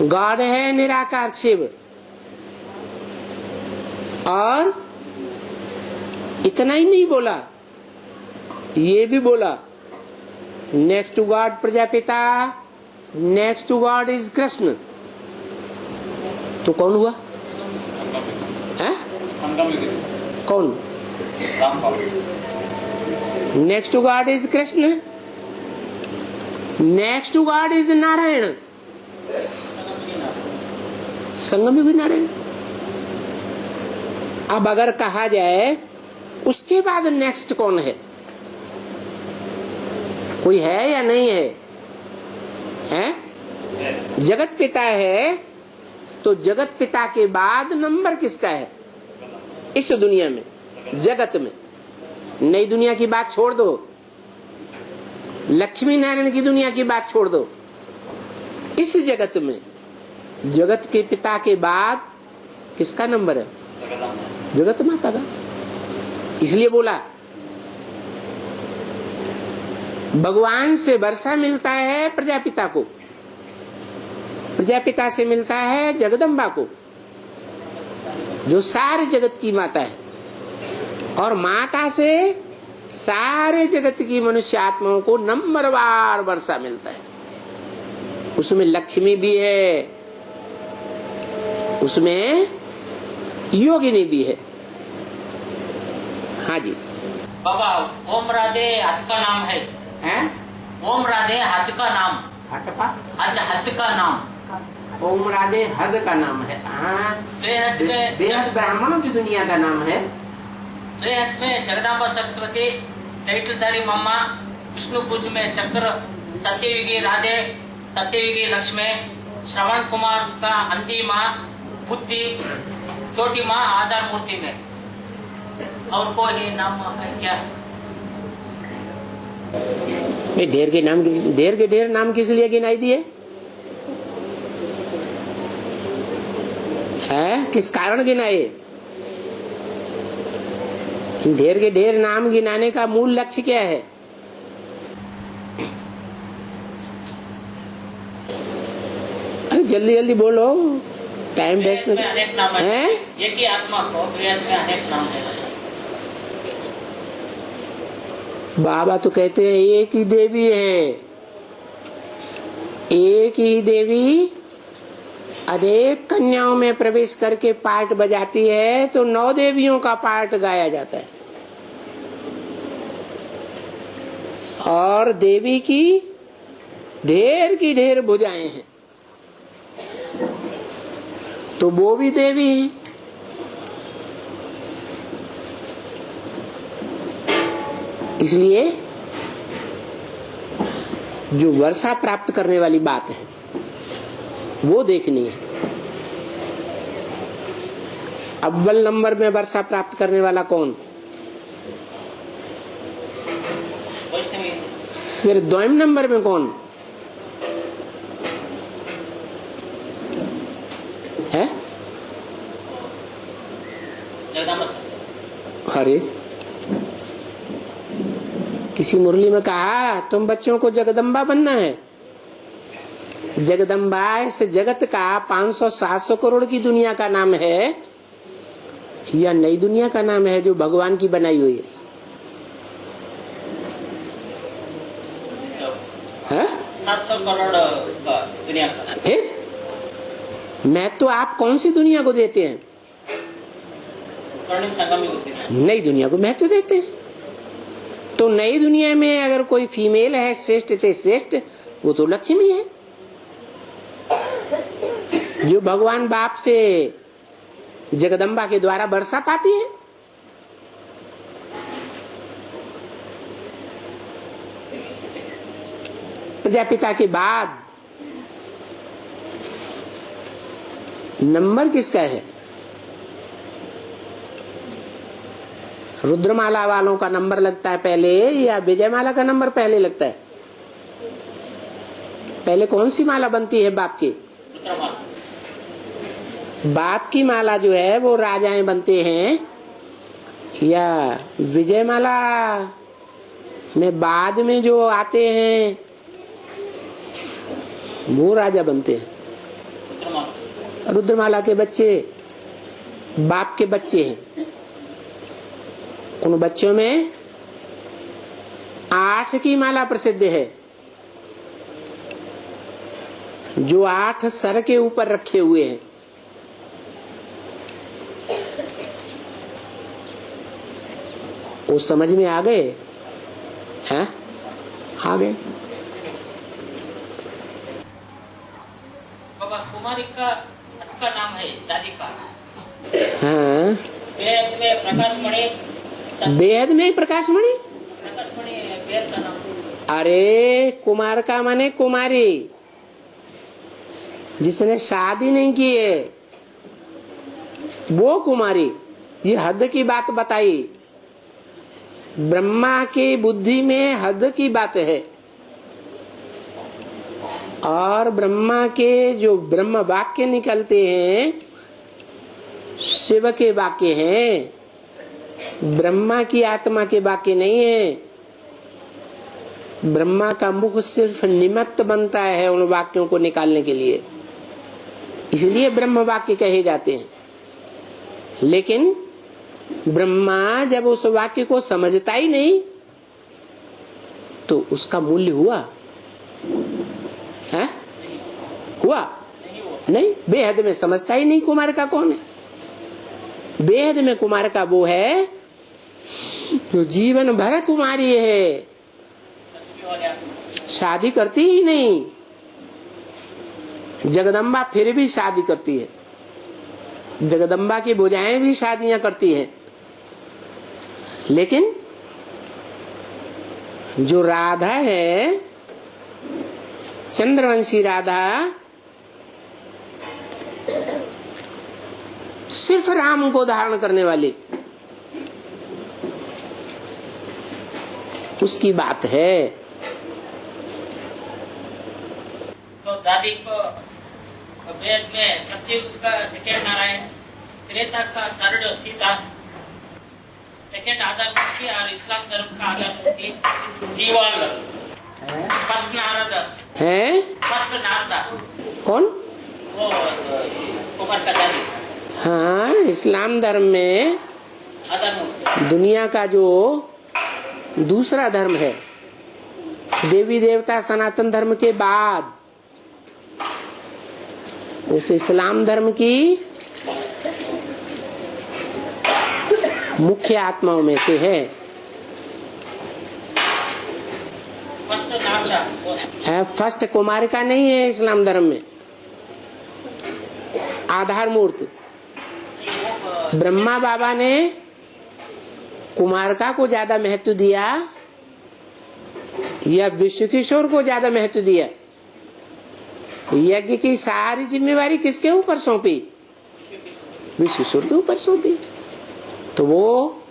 S1: गॉड है निराकार शिव। और इतना ही नहीं बोला, ये भी बोला next to God Prajapita, next to God is Krishna. तो कौन हुआ है? कौन? Next to God is Krishna, next to God is Narayan, संगम युगी नारायण। अब अगर कहा जाए उसके बाद नेक्स्ट कौन है, कोई है या नहीं है? हैं? जगत पिता है, तो जगत पिता के बाद नंबर किसका है इस दुनिया में, जगत में? नई दुनिया की बात छोड़ दो, लक्ष्मी नारायण की दुनिया की बात छोड़ दो। इस जगत में जगत के पिता के बाद किसका नंबर है? जगत माता का। इसलिए बोला भगवान से वर्षा मिलता है प्रजापिता को, प्रजापिता से मिलता है जगदम्बा को, जो सारे जगत की माता है, और माता से सारे जगत की मनुष्य आत्माओं को नंबरवार वर्षा मिलता है। उसमें लक्ष्मी भी है, उसमें योगिनी भी है। हाँ जी
S2: बाबा, ओम राधे हाथ का नाम है। ओम राधे हाथ का नाम, हद का नाम।
S1: ओम राधे हद का नाम है। हाँ,
S2: बेहद में
S1: बेहद ब्राह्मणों की दुनिया का नाम है।
S2: बेहद में जगदम्बा सरस्वती, टाइटलधारी मम्मा, विष्णु पूज में चक्र, सत्ययुगी राधे, सत्ययुगी लक्ष्मी, श्रवण कुमार का अंधी माँ, बुद्धि, छोटी माँ आधार मूर्ति में। और कोई नाम है क्या?
S1: ढेर के ढेर नाम किस लिए गिनाई दिए है? किस कारण गिनाए? ढेर के ढेर नाम गिनाने का मूल लक्ष्य क्या है? अरे जल्दी जल्दी बोलो, टाइम वेस्ट
S2: में अनेक नाम
S1: है।
S2: एक ही आत्मा को वेद में अनेक नाम है।
S1: बाबा तो कहते हैं एक ही देवी है, एक ही देवी अनेक कन्याओं में प्रवेश करके पार्ट बजाती है, तो 9 देवियों का पार्ट गाया जाता है। और देवी की ढेर भुजाएं हैं, तो वो भी देवी है। इसलिए जो वर्षा प्राप्त करने वाली बात है वो देखनी है। अव्वल नंबर में वर्षा प्राप्त करने वाला कौन? फिर द्वयम नंबर में कौन है? अरे किसी मुरली में कहा तुम बच्चों को जगदम्बा बनना है। जगदम्बा इस जगत का 500-700 करोड़ की दुनिया का नाम है या नई दुनिया का नाम है जो भगवान की बनाई हुई है?
S2: 700 करोड़ दुनिया का।
S1: फिर मैं तो आप कौन सी दुनिया को देते हैं?
S2: स्वर्णिम संगम होती है।
S1: नई दुनिया को महत्व देते हैं। तो नई दुनिया में अगर कोई फीमेल है श्रेष्ठ ते श्रेष्ठ, वो तो लक्ष्मी है जो भगवान बाप से जगदम्बा के द्वारा वर्षा पाती है। प्रजापिता के बाद नंबर किसका है? रुद्रमाला वालों का नंबर लगता है पहले या विजयमाला का नंबर पहले लगता है? पहले कौन सी माला बनती है बाप की? बाप की माला जो है वो राजाएं बनते हैं या विजयमाला में बाद में जो आते हैं वो राजा बनते हैं? रुद्रमाला के बच्चे बाप के बच्चे हैं। उन बच्चों में 8 की माला प्रसिद्ध है जो 8 सर के ऊपर रखे हुए हैं। वो समझ में आ गए हैं? आ गए।
S2: बाबा कुमारी का अच्छा नाम है दादी का।
S1: हाँ,
S2: बेहद में प्रकाशमणि।
S1: बेहद में प्रकाशमणि।
S2: प्रकाशमणि बेहद का नाम।
S1: अरे कुमार का माने कुमारी जिसने शादी नहीं की है वो कुमारी। ये हद की बात बताई। ब्रह्मा की बुद्धि में हद की बात है और ब्रह्मा के जो ब्रह्म वाक्य निकलते हैं शिव के वाक्य हैं, ब्रह्मा की आत्मा के वाक्य नहीं है। ब्रह्मा का मुख सिर्फ निमित्त बनता है उन वाक्यों को निकालने के लिए, इसलिए ब्रह्म वाक्य कहे जाते हैं। लेकिन ब्रह्मा जब उस वाक्य को समझता ही नहीं तो उसका मूल्य हुआ है? हुआ नहीं। बेहद में समझता ही नहीं कुमार का कौन है। बेहद में कुमार का वो है जो जीवन भर कुमारी है, शादी करती ही नहीं। जगदम्बा फिर भी शादी करती है। जगदम्बा की भुजाएं भी शादियां करती हैं, लेकिन जो राधा है चंद्रवंशी राधा सिर्फ राम को धारण करने वाली उसकी बात है।
S2: तो दादी को वेद में सतयुग का सेकेंड नारायण, त्रेता का थर्ड सीता, सेकेंड आधार मूर्ति और इस्लाम धर्म का आधार मूर्ति दीवाल फर्स्ट नारद
S1: है।
S2: फर्स्ट नारदा
S1: कौन?
S2: वो कुमार का दादी।
S1: हाँ, इस्लाम धर्म में
S2: आधार मूर्ति
S1: दुनिया का जो दूसरा धर्म है। देवी देवता सनातन धर्म के बाद उस इस्लाम धर्म की मुख्य आत्माओं में से है। फर्स्ट कुमारिका नहीं है इस्लाम धर्म में, आधार मूर्त। ब्रह्मा बाबा ने कुमारिका को ज्यादा महत्व दिया या विश्व किशोर को ज्यादा महत्व दिया? यज्ञ की सारी जिम्मेवारी किसके ऊपर सौंपी? विश्व किशोर के ऊपर सौंपी। तो वो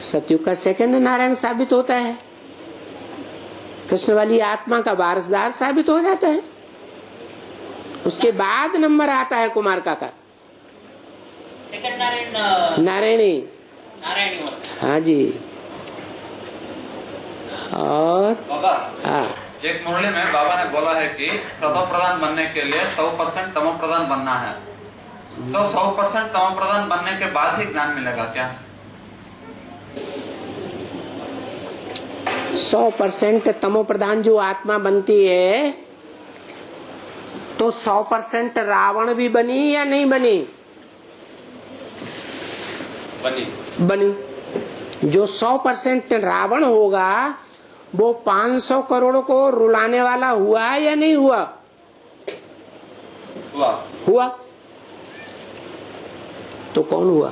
S1: सतयुग का सेकंड नारायण साबित होता है, कृष्ण वाली आत्मा का वारसदार साबित हो जाता है। उसके बाद नंबर आता है कुमारिका का,
S2: सेकंड नारायणी
S1: नारायणी। हाँ जी। और
S3: बाबा,
S1: हाँ,
S3: एक मुरली में बाबा ने बोला है कि सतो प्रधान बनने के लिए 100% तमो प्रधान बनना है। तो 100% तमो प्रधान बनने के बाद ही ज्ञान मिलेगा क्या?
S1: 100% तमो प्रधान जो आत्मा बनती है तो 100% रावण भी बनी या नहीं बनी? बनी। जो 100% रावण होगा वो 500 करोड़ को रुलाने वाला हुआ या नहीं हुआ? हुआ। तो कौन हुआ?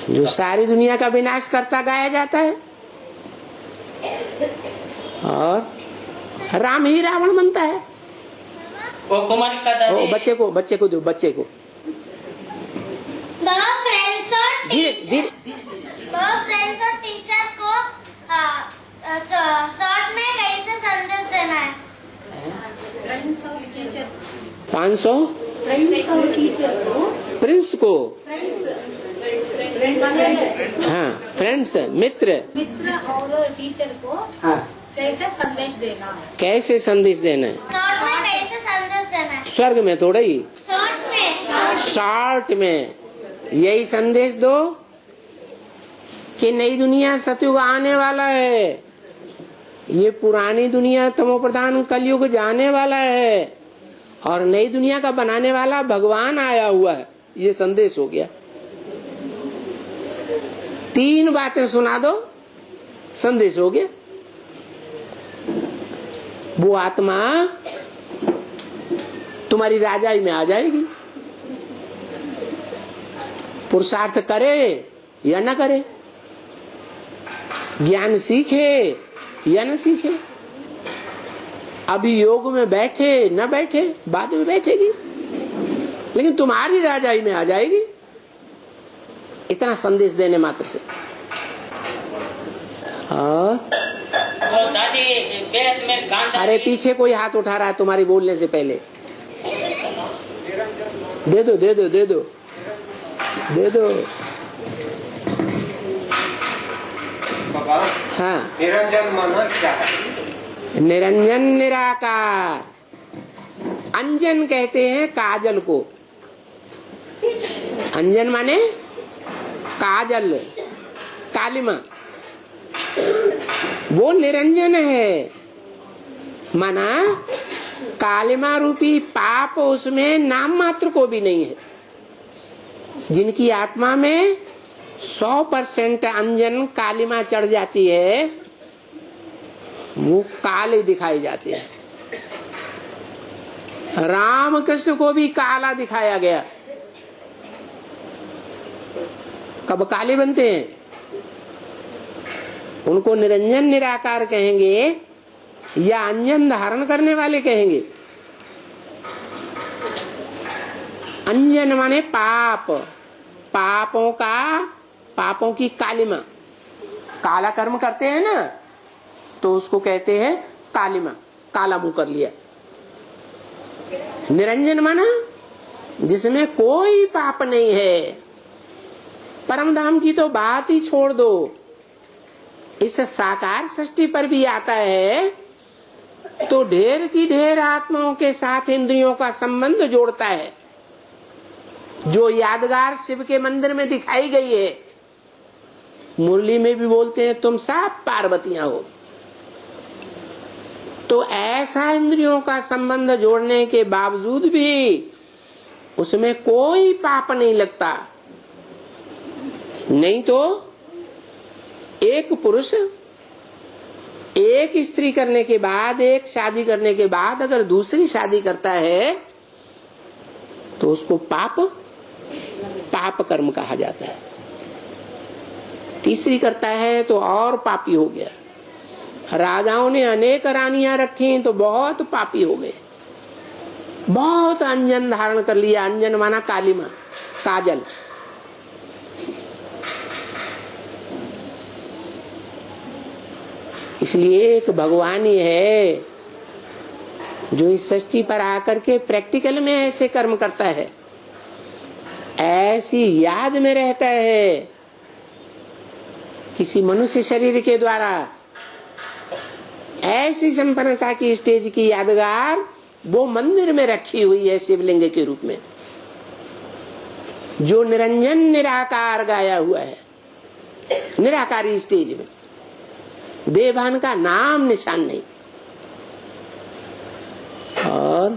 S1: जो सारी दुनिया का विनाश करता गाया जाता है, और राम ही रावण बनता है।
S2: वो कुमारिका दादी,
S1: बच्चे को दो, बच्चे को धीरे
S5: फ्रेंड्स और टीचर को शॉर्ट में कैसे संदेश देना है?
S1: 500 प्रिंस को, हाँ, फ्रेंड्स मित्र
S7: और टीचर को
S1: हाँ,
S7: कैसे संदेश देना है?
S1: कैसे संदेश देना है?
S5: शॉर्ट में कैसे संदेश देना है?
S1: स्वर्ग में थोड़ा ही,
S5: शॉर्ट में
S1: यही संदेश दो कि नई दुनिया सतयुग आने वाला है, ये पुरानी दुनिया तमो प्रधान कलयुग जाने वाला है, और नई दुनिया का बनाने वाला भगवान आया हुआ है। ये संदेश हो गया। 3 बातें सुना दो, संदेश हो गया। वो आत्मा तुम्हारी राजाई में आ जाएगी, पुरुषार्थ करे या न करे, ज्ञान सीखे या न सीखे, अभी योग में बैठे न बैठे, बाद में बैठेगी, लेकिन तुम्हारी राजाई में आ जाएगी। इतना संदेश देने मात्र से। और
S2: दादी बेहद में गांठ,
S1: अरे पीछे कोई हाथ उठा रहा है तुम्हारी बोलने से पहले। दे दो दे दो दे दो दे दो। हाँ,
S8: निरंजन माना क्या है?
S1: निरंजन निराकार। अंजन कहते हैं काजल को। अंजन माने काजल, कालिमा, वो निरंजन है। माना कालिमा रूपी पाप उसमें नाम मात्र को भी नहीं है। जिनकी आत्मा में 100% अंजन कालिमा चढ़ जाती है, वो काले दिखाई जाते हैं। राम कृष्ण को भी काला दिखाया गया। कब काले बनते हैं? उनको निरंजन निराकार कहेंगे या अंजन धारण करने वाले कहेंगे? अंजन माने पाप, पापों की कालिमा। काला कर्म करते हैं ना, तो उसको कहते हैं कालिमा, काला मुंह कर लिया। निरंजन माना जिसमें कोई पाप नहीं है। परम धाम की तो बात ही छोड़ दो, इस साकार सृष्टि पर भी आता है तो ढेर की ढेर आत्माओं के साथ इंद्रियों का संबंध जोड़ता है। जो यादगार शिव के मंदिर में दिखाई गई है। मुरली में भी बोलते हैं तुम सब पार्वतियां हो। तो ऐसा इंद्रियों का संबंध जोड़ने के बावजूद भी उसमें कोई पाप नहीं लगता। नहीं तो एक पुरुष एक स्त्री करने के बाद, एक शादी करने के बाद अगर दूसरी शादी करता है तो उसको पाप कर्म कहा जाता है। तीसरी करता है तो और पापी हो गया। राजाओं ने अनेक रानियां रखी तो बहुत पापी हो गए। बहुत अंजन धारण कर लिया। अंजन माना कालिमा, काजल। इसलिए एक भगवान ही है जो इस सृष्टि पर आकर के प्रैक्टिकल में ऐसे कर्म करता है, ऐसी याद में रहता है। किसी मनुष्य शरीर के द्वारा ऐसी संपन्नता की स्टेज की यादगार वो मंदिर में रखी हुई है शिवलिंग के रूप में, जो निरंजन निराकार गाया हुआ है। निराकारी स्टेज में देवान का नाम निशान नहीं। और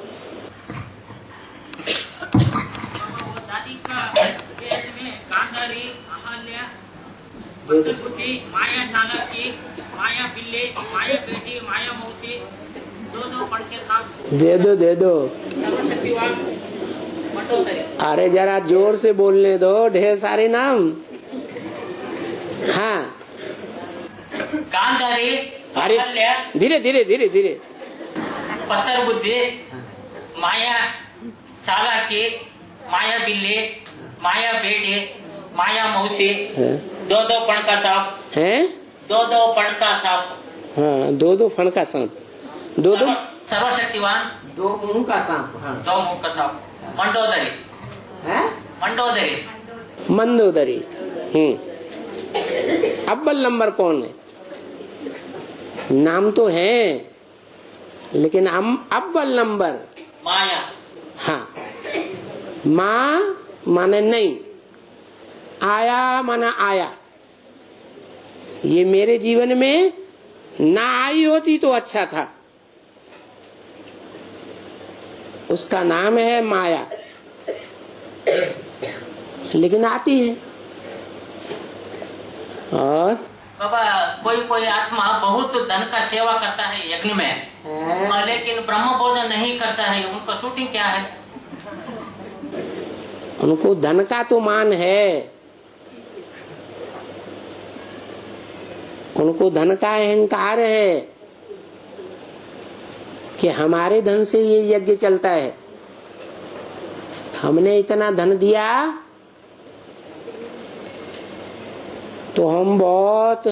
S2: दादी का गांधारी, अहल्या, पत्तरपुती, माया चालाकी, माया बिल्ले, माया बेटी, माया मौसी, दो पढ़ के साथ
S1: दे दो
S2: सर्वशक्तिवान मंडोदरी।
S1: अरे जरा जोर से बोलने दो, ढेर सारे नाम। हाँ,
S2: गांधारी,
S1: अरे
S2: अहल्या,
S1: धीरे धीरे धीरे धीरे।
S2: पत्थर बुद्धि, माया चालाकी, माया बिल्ले, माया बेटे, माया मौसी, दो पण का सांप
S1: है,
S2: दो पण का सांप,
S1: हाँ, दो फण का सांप, दो
S2: सर्वशक्तिवान,
S1: दो मुंह का सांप, हाँ,
S2: दो मुंह का सांप, मंडोदरी
S1: है,
S2: मंडोदरी,
S1: मंदोदरी। अव्वल नंबर कौन है? नाम तो है लेकिन अव्वल नंबर
S2: माया।
S1: हाँ, माँ माने नहीं, आया माना आया। ये मेरे जीवन में ना आई होती तो अच्छा था। उसका नाम है माया, लेकिन आती है। और
S2: बाबा कोई आत्मा बहुत धन का सेवा करता है यज्ञ में, लेकिन ब्रह्म भोजन नहीं करता है, उनका शूटिंग क्या है?
S1: उनको धन का तो मान है, उनको धन का अहंकार है कि हमारे धन से ये यज्ञ चलता है, हमने इतना धन दिया तो हम बहुत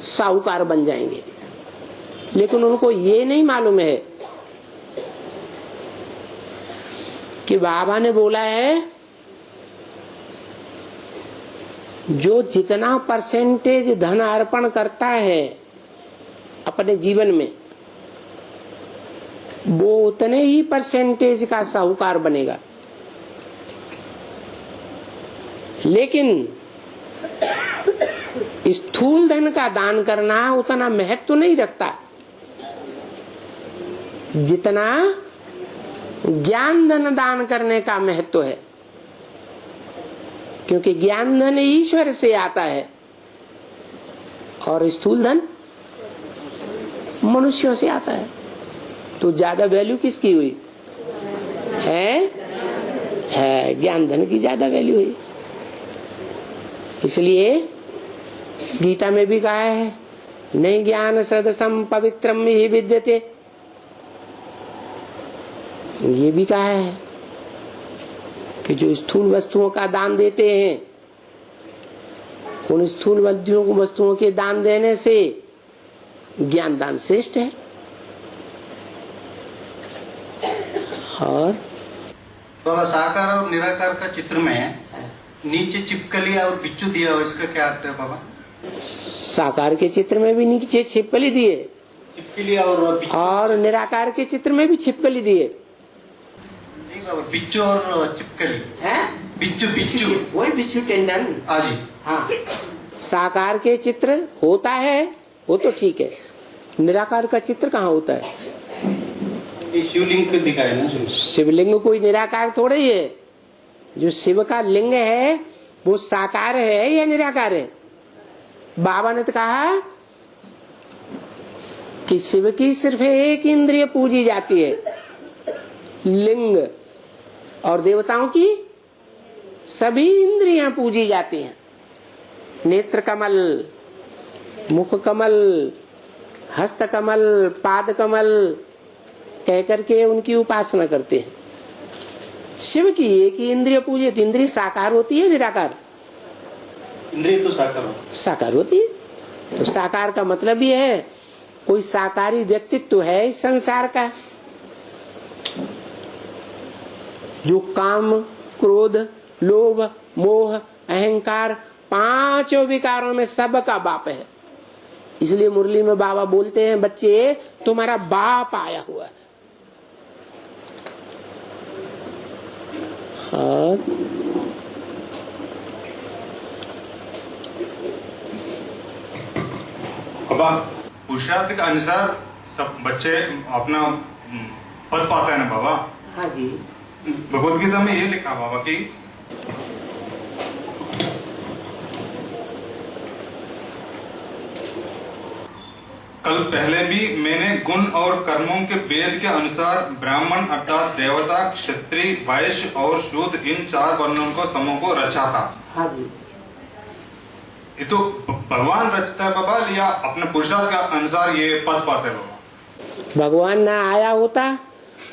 S1: साहूकार बन जाएंगे। लेकिन उनको ये नहीं मालूम है कि बाबा ने बोला है जो जितना परसेंटेज धन अर्पण करता है अपने जीवन में, वो उतने ही परसेंटेज का साहूकार बनेगा। लेकिन स्थूल धन का दान करना उतना महत्व नहीं रखता जितना ज्ञान धन दान करने का महत्व है, क्योंकि ज्ञान धन ईश्वर से आता है और स्थूल धन मनुष्यों से आता है। तो ज्यादा वैल्यू किसकी हुई है ज्ञान धन की ज्यादा वैल्यू हुई। इसलिए गीता में भी कहा है नहीं ज्ञान सदसम पवित्रम ही विद्यते। ये भी कहा है कि जो स्थूल वस्तुओं का दान देते हैं, उन स्थूल वस्तुओं के दान देने से ज्ञान दान श्रेष्ठ है। और
S9: तो साकार और निराकार का चित्र में नीचे चिपकली और बिच्छू दिया हो, इसका क्या अर्थ है बाबा?
S1: साकार के चित्र में भी नीचे छिपकली दिए,
S9: चिपकली और
S1: निराकार के चित्र में भी छिपकली दिए।
S9: बिच्छू और चिपकली
S1: है,
S9: बिच्छू बिच्छू
S1: वही बिच्छू टेंडन।
S9: हाँ जी।
S1: हाँ, साकार के चित्र होता है वो तो ठीक है, निराकार का चित्र कहाँ होता है?
S9: ये शिवलिंग को दिखाया ना।
S1: शिवलिंग कोई निराकार थोड़े ही है। जो शिव का लिंग है वो साकार है या निराकार है? बाबा ने तो कहा कि शिव की सिर्फ एक इंद्रिय पूजी जाती है, लिंग, और देवताओं की सभी इंद्रियां पूजी जाती हैं। नेत्र कमल, मुख कमल, हस्त कमल, पाद कमल कह करके उनकी उपासना करते हैं। शिव की एक ही इंद्रिय पूजित। इंद्रिय साकार होती है निराकार?
S9: इंद्रिय तो
S1: साकार होती है। तो साकार का मतलब ये है कोई साकारी व्यक्तित्व है इस संसार का, जो काम, क्रोध, लोभ, मोह, अहंकार पांचों विकारों में सबका बाप है। इसलिए मुरली में बाबा बोलते हैं, बच्चे तुम्हारा बाप आया हुआ है। हाँ,
S6: बाबा पुरुषार्थ के अनुसार सब बच्चे अपना पद पाते हैं ना बाबा?
S1: हाँ जी।
S6: भगवत गीता में ये लिखा बाबा कि कल पहले भी मैंने गुण और कर्मों के भेद के अनुसार ब्राह्मण अर्थात देवता, क्षत्रिय, वैश्य और शूद्र इन 4 वर्णों को समूह को रचा था।
S1: हाँ जी।
S6: ये तो भगवान रचता है बाबा, या अपने पुरुषार्थ के अनुसार ये पद पाते हैं बाबा?
S1: भगवान ना आया होता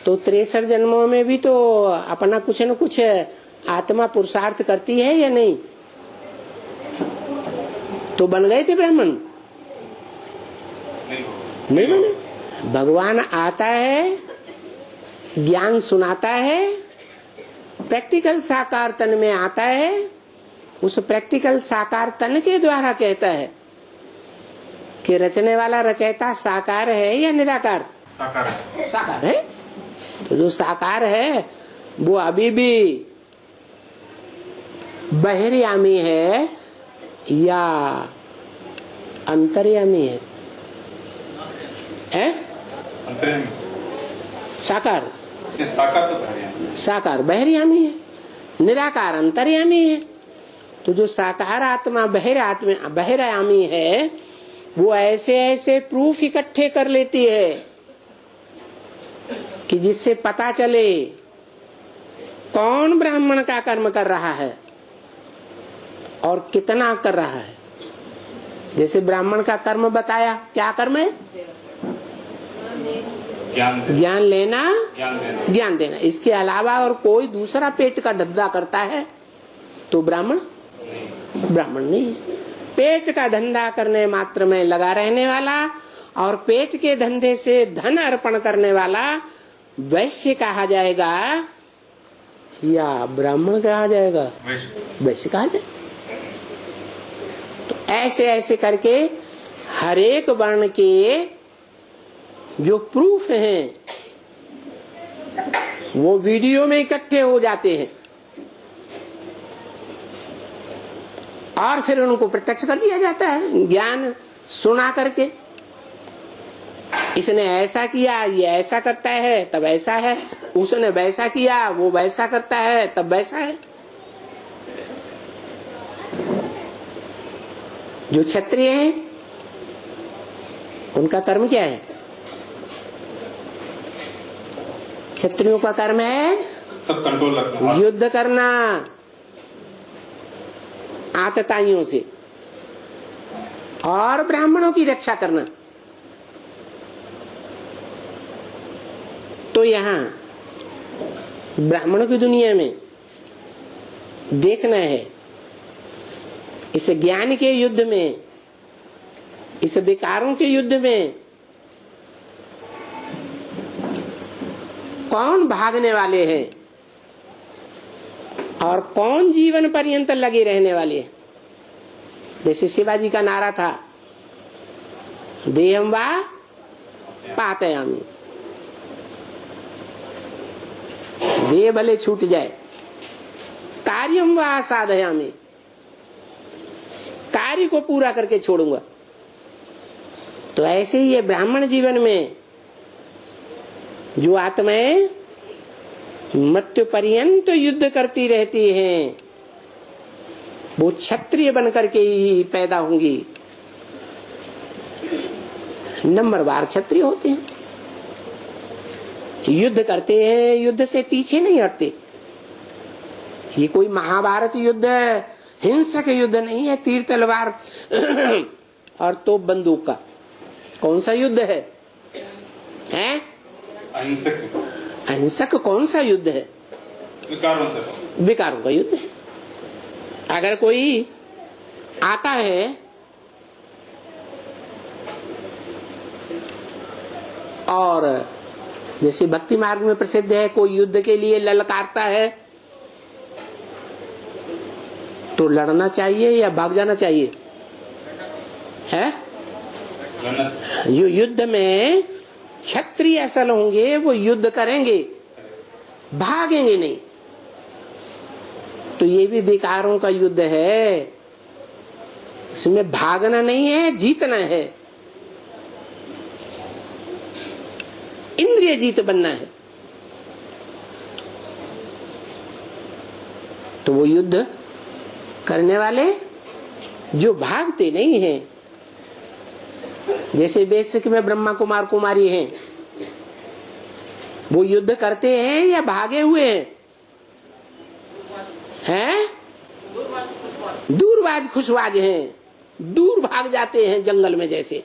S1: तो 63 जन्मों में भी तो अपना कुछ न कुछ आत्मा पुरुषार्थ करती है या नहीं? तो बन गए थे ब्राह्मण? नहीं बने। भगवान आता है, ज्ञान सुनाता है, प्रैक्टिकल साकार तन में आता है, उस प्रैक्टिकल साकार तन के द्वारा कहता है कि रचने वाला रचयिता साकार है या निराकार?
S6: साकार है।
S1: साकार है। तो जो साकार है वो अभी भी बहिर्यामी है या अंतर्यामी है?
S6: अंतर्यामी।
S1: साकार
S6: साकार तो बहिर्यामी।
S1: साकार बहिर्यामी है, निराकार अंतर्यामी है। तो जो साकार आत्मा बहिर्यामी है वो ऐसे ऐसे प्रूफ इकट्ठे कर लेती है कि जिससे पता चले कौन ब्राह्मण का कर्म कर रहा है और कितना कर रहा है। जैसे ब्राह्मण का कर्म बताया, क्या कर्म है? ज्ञान लेना, ज्ञान देना। इसके अलावा और कोई दूसरा पेट का धंधा करता है तो ब्राह्मण नहीं है। पेट का धंधा करने मात्र में लगा रहने वाला और पेट के धंधे से धन अर्पण करने वाला वैश्य कहा जाएगा या ब्राह्मण कहा जाएगा? वैश्य कहा जाएगा। तो ऐसे ऐसे करके हर एक वर्ण के जो प्रूफ हैं वो वीडियो में इकट्ठे हो जाते हैं और फिर उनको प्रत्यक्ष कर दिया जाता है ज्ञान सुना करके। इसने ऐसा किया, ये ऐसा करता है तब ऐसा है, उसने वैसा किया, वो वैसा करता है तब वैसा है। जो क्षत्रिय हैं उनका कर्म क्या है? क्षत्रियों का कर्म है
S6: सब कंट्रोल रखना,
S1: युद्ध करना आतताइयों से और ब्राह्मणों की रक्षा करना। तो यहाँ ब्राह्मणों की दुनिया में देखना है इस ज्ञान के युद्ध में, इस विकारों के युद्ध में कौन भागने वाले हैं और कौन जीवन पर्यंत लगे रहने वाले हैं। जैसे शिवाजी का नारा था, देहम वा पातयामी, देह भले छूट जाए, कार्यम वा साधयामि, कार्य को पूरा करके छोड़ूंगा। तो ऐसे ही ये ब्राह्मण जीवन में जो आत्माएं मृत्यु पर्यंत युद्ध करती रहती हैं, वो क्षत्रिय बनकर के ही पैदा होंगी। नंबरवार क्षत्रिय होते हैं, युद्ध करते हैं, युद्ध से पीछे नहीं हटते। ये कोई महाभारत युद्ध, हिंसक युद्ध नहीं है, तीर तलवार और तोप बंदूक का। कौन सा युद्ध है? हैं? अहिंसक कौन सा युद्ध है? विकारों का युद्ध है। अगर कोई आता है और जैसे भक्ति मार्ग में प्रसिद्ध है, कोई युद्ध के लिए ललकारता है, तो लड़ना चाहिए या भाग जाना चाहिए? है युद्ध में क्षत्रिय असल होंगे, वो युद्ध करेंगे, भागेंगे नहीं। तो ये भी विकारों का युद्ध है, इसमें भागना नहीं है, जीतना है, इंद्रिय जीत बनना है। तो वो युद्ध करने वाले जो भागते नहीं हैं, जैसे बेसिक में ब्रह्मा कुमार कुमारी हैं, वो युद्ध करते हैं या भागे हुए हैं? दूरबाज खुशवाज हैं, दूर भाग जाते हैं जंगल में। जैसे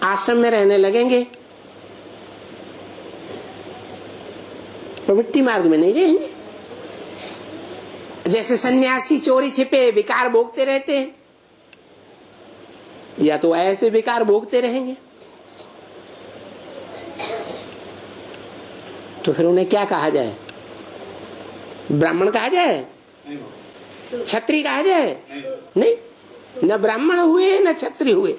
S1: आश्रम में रहने लगेंगे, प्रवृत्ति मार्ग में नहीं रहेंगे। जैसे सन्यासी चोरी छिपे विकार भोगते रहते हैं, या तो ऐसे विकार भोगते रहेंगे। तो फिर उन्हें क्या कहा जाए? ब्राह्मण कहा जाए? क्षत्रिय कहा जाए? नहीं, न ब्राह्मण हुए न क्षत्रिय हुए।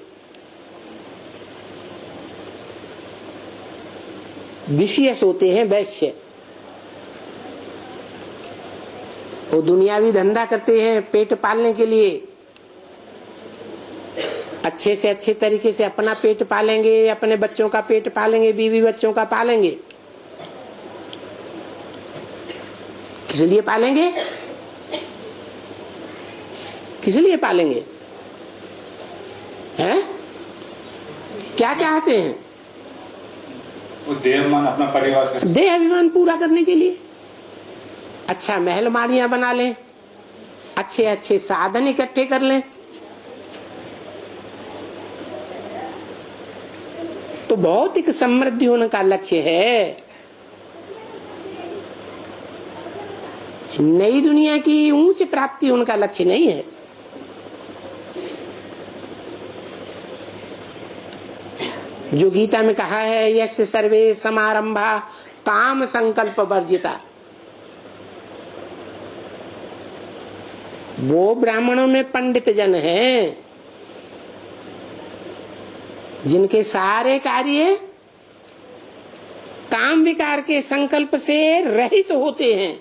S1: विशेष होते हैं वैश्य। वो दुनियावी धंधा करते हैं पेट पालने के लिए, अच्छे से अच्छे तरीके से अपना पेट पालेंगे, अपने बच्चों का पेट पालेंगे, बीवी बच्चों का पालेंगे। किस लिए पालेंगे? किस लिए पालेंगे? हैं? क्या चाहते हैं?
S6: देह अभिमान, अपना परिवार का
S1: देह अभिमान पूरा करने के लिए। अच्छा महल माड़ियां बना लें, अच्छे अच्छे साधन इकट्ठे कर लें, तो भौतिक समृद्धि उनका लक्ष्य है। नई दुनिया की ऊंच प्राप्ति उनका लक्ष्य नहीं है। जो गीता में कहा है, यस्य सर्वे समारंभा काम संकल्प वर्जिता, वो ब्राह्मणों में पंडित जन हैं जिनके सारे कार्य काम विकार के संकल्प से रहित होते हैं।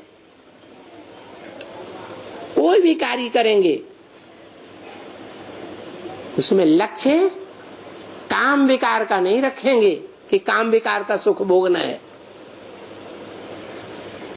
S1: कोई भी कार्य करेंगे उसमें लक्ष्य काम विकार का नहीं रखेंगे कि काम विकार का सुख भोगना है।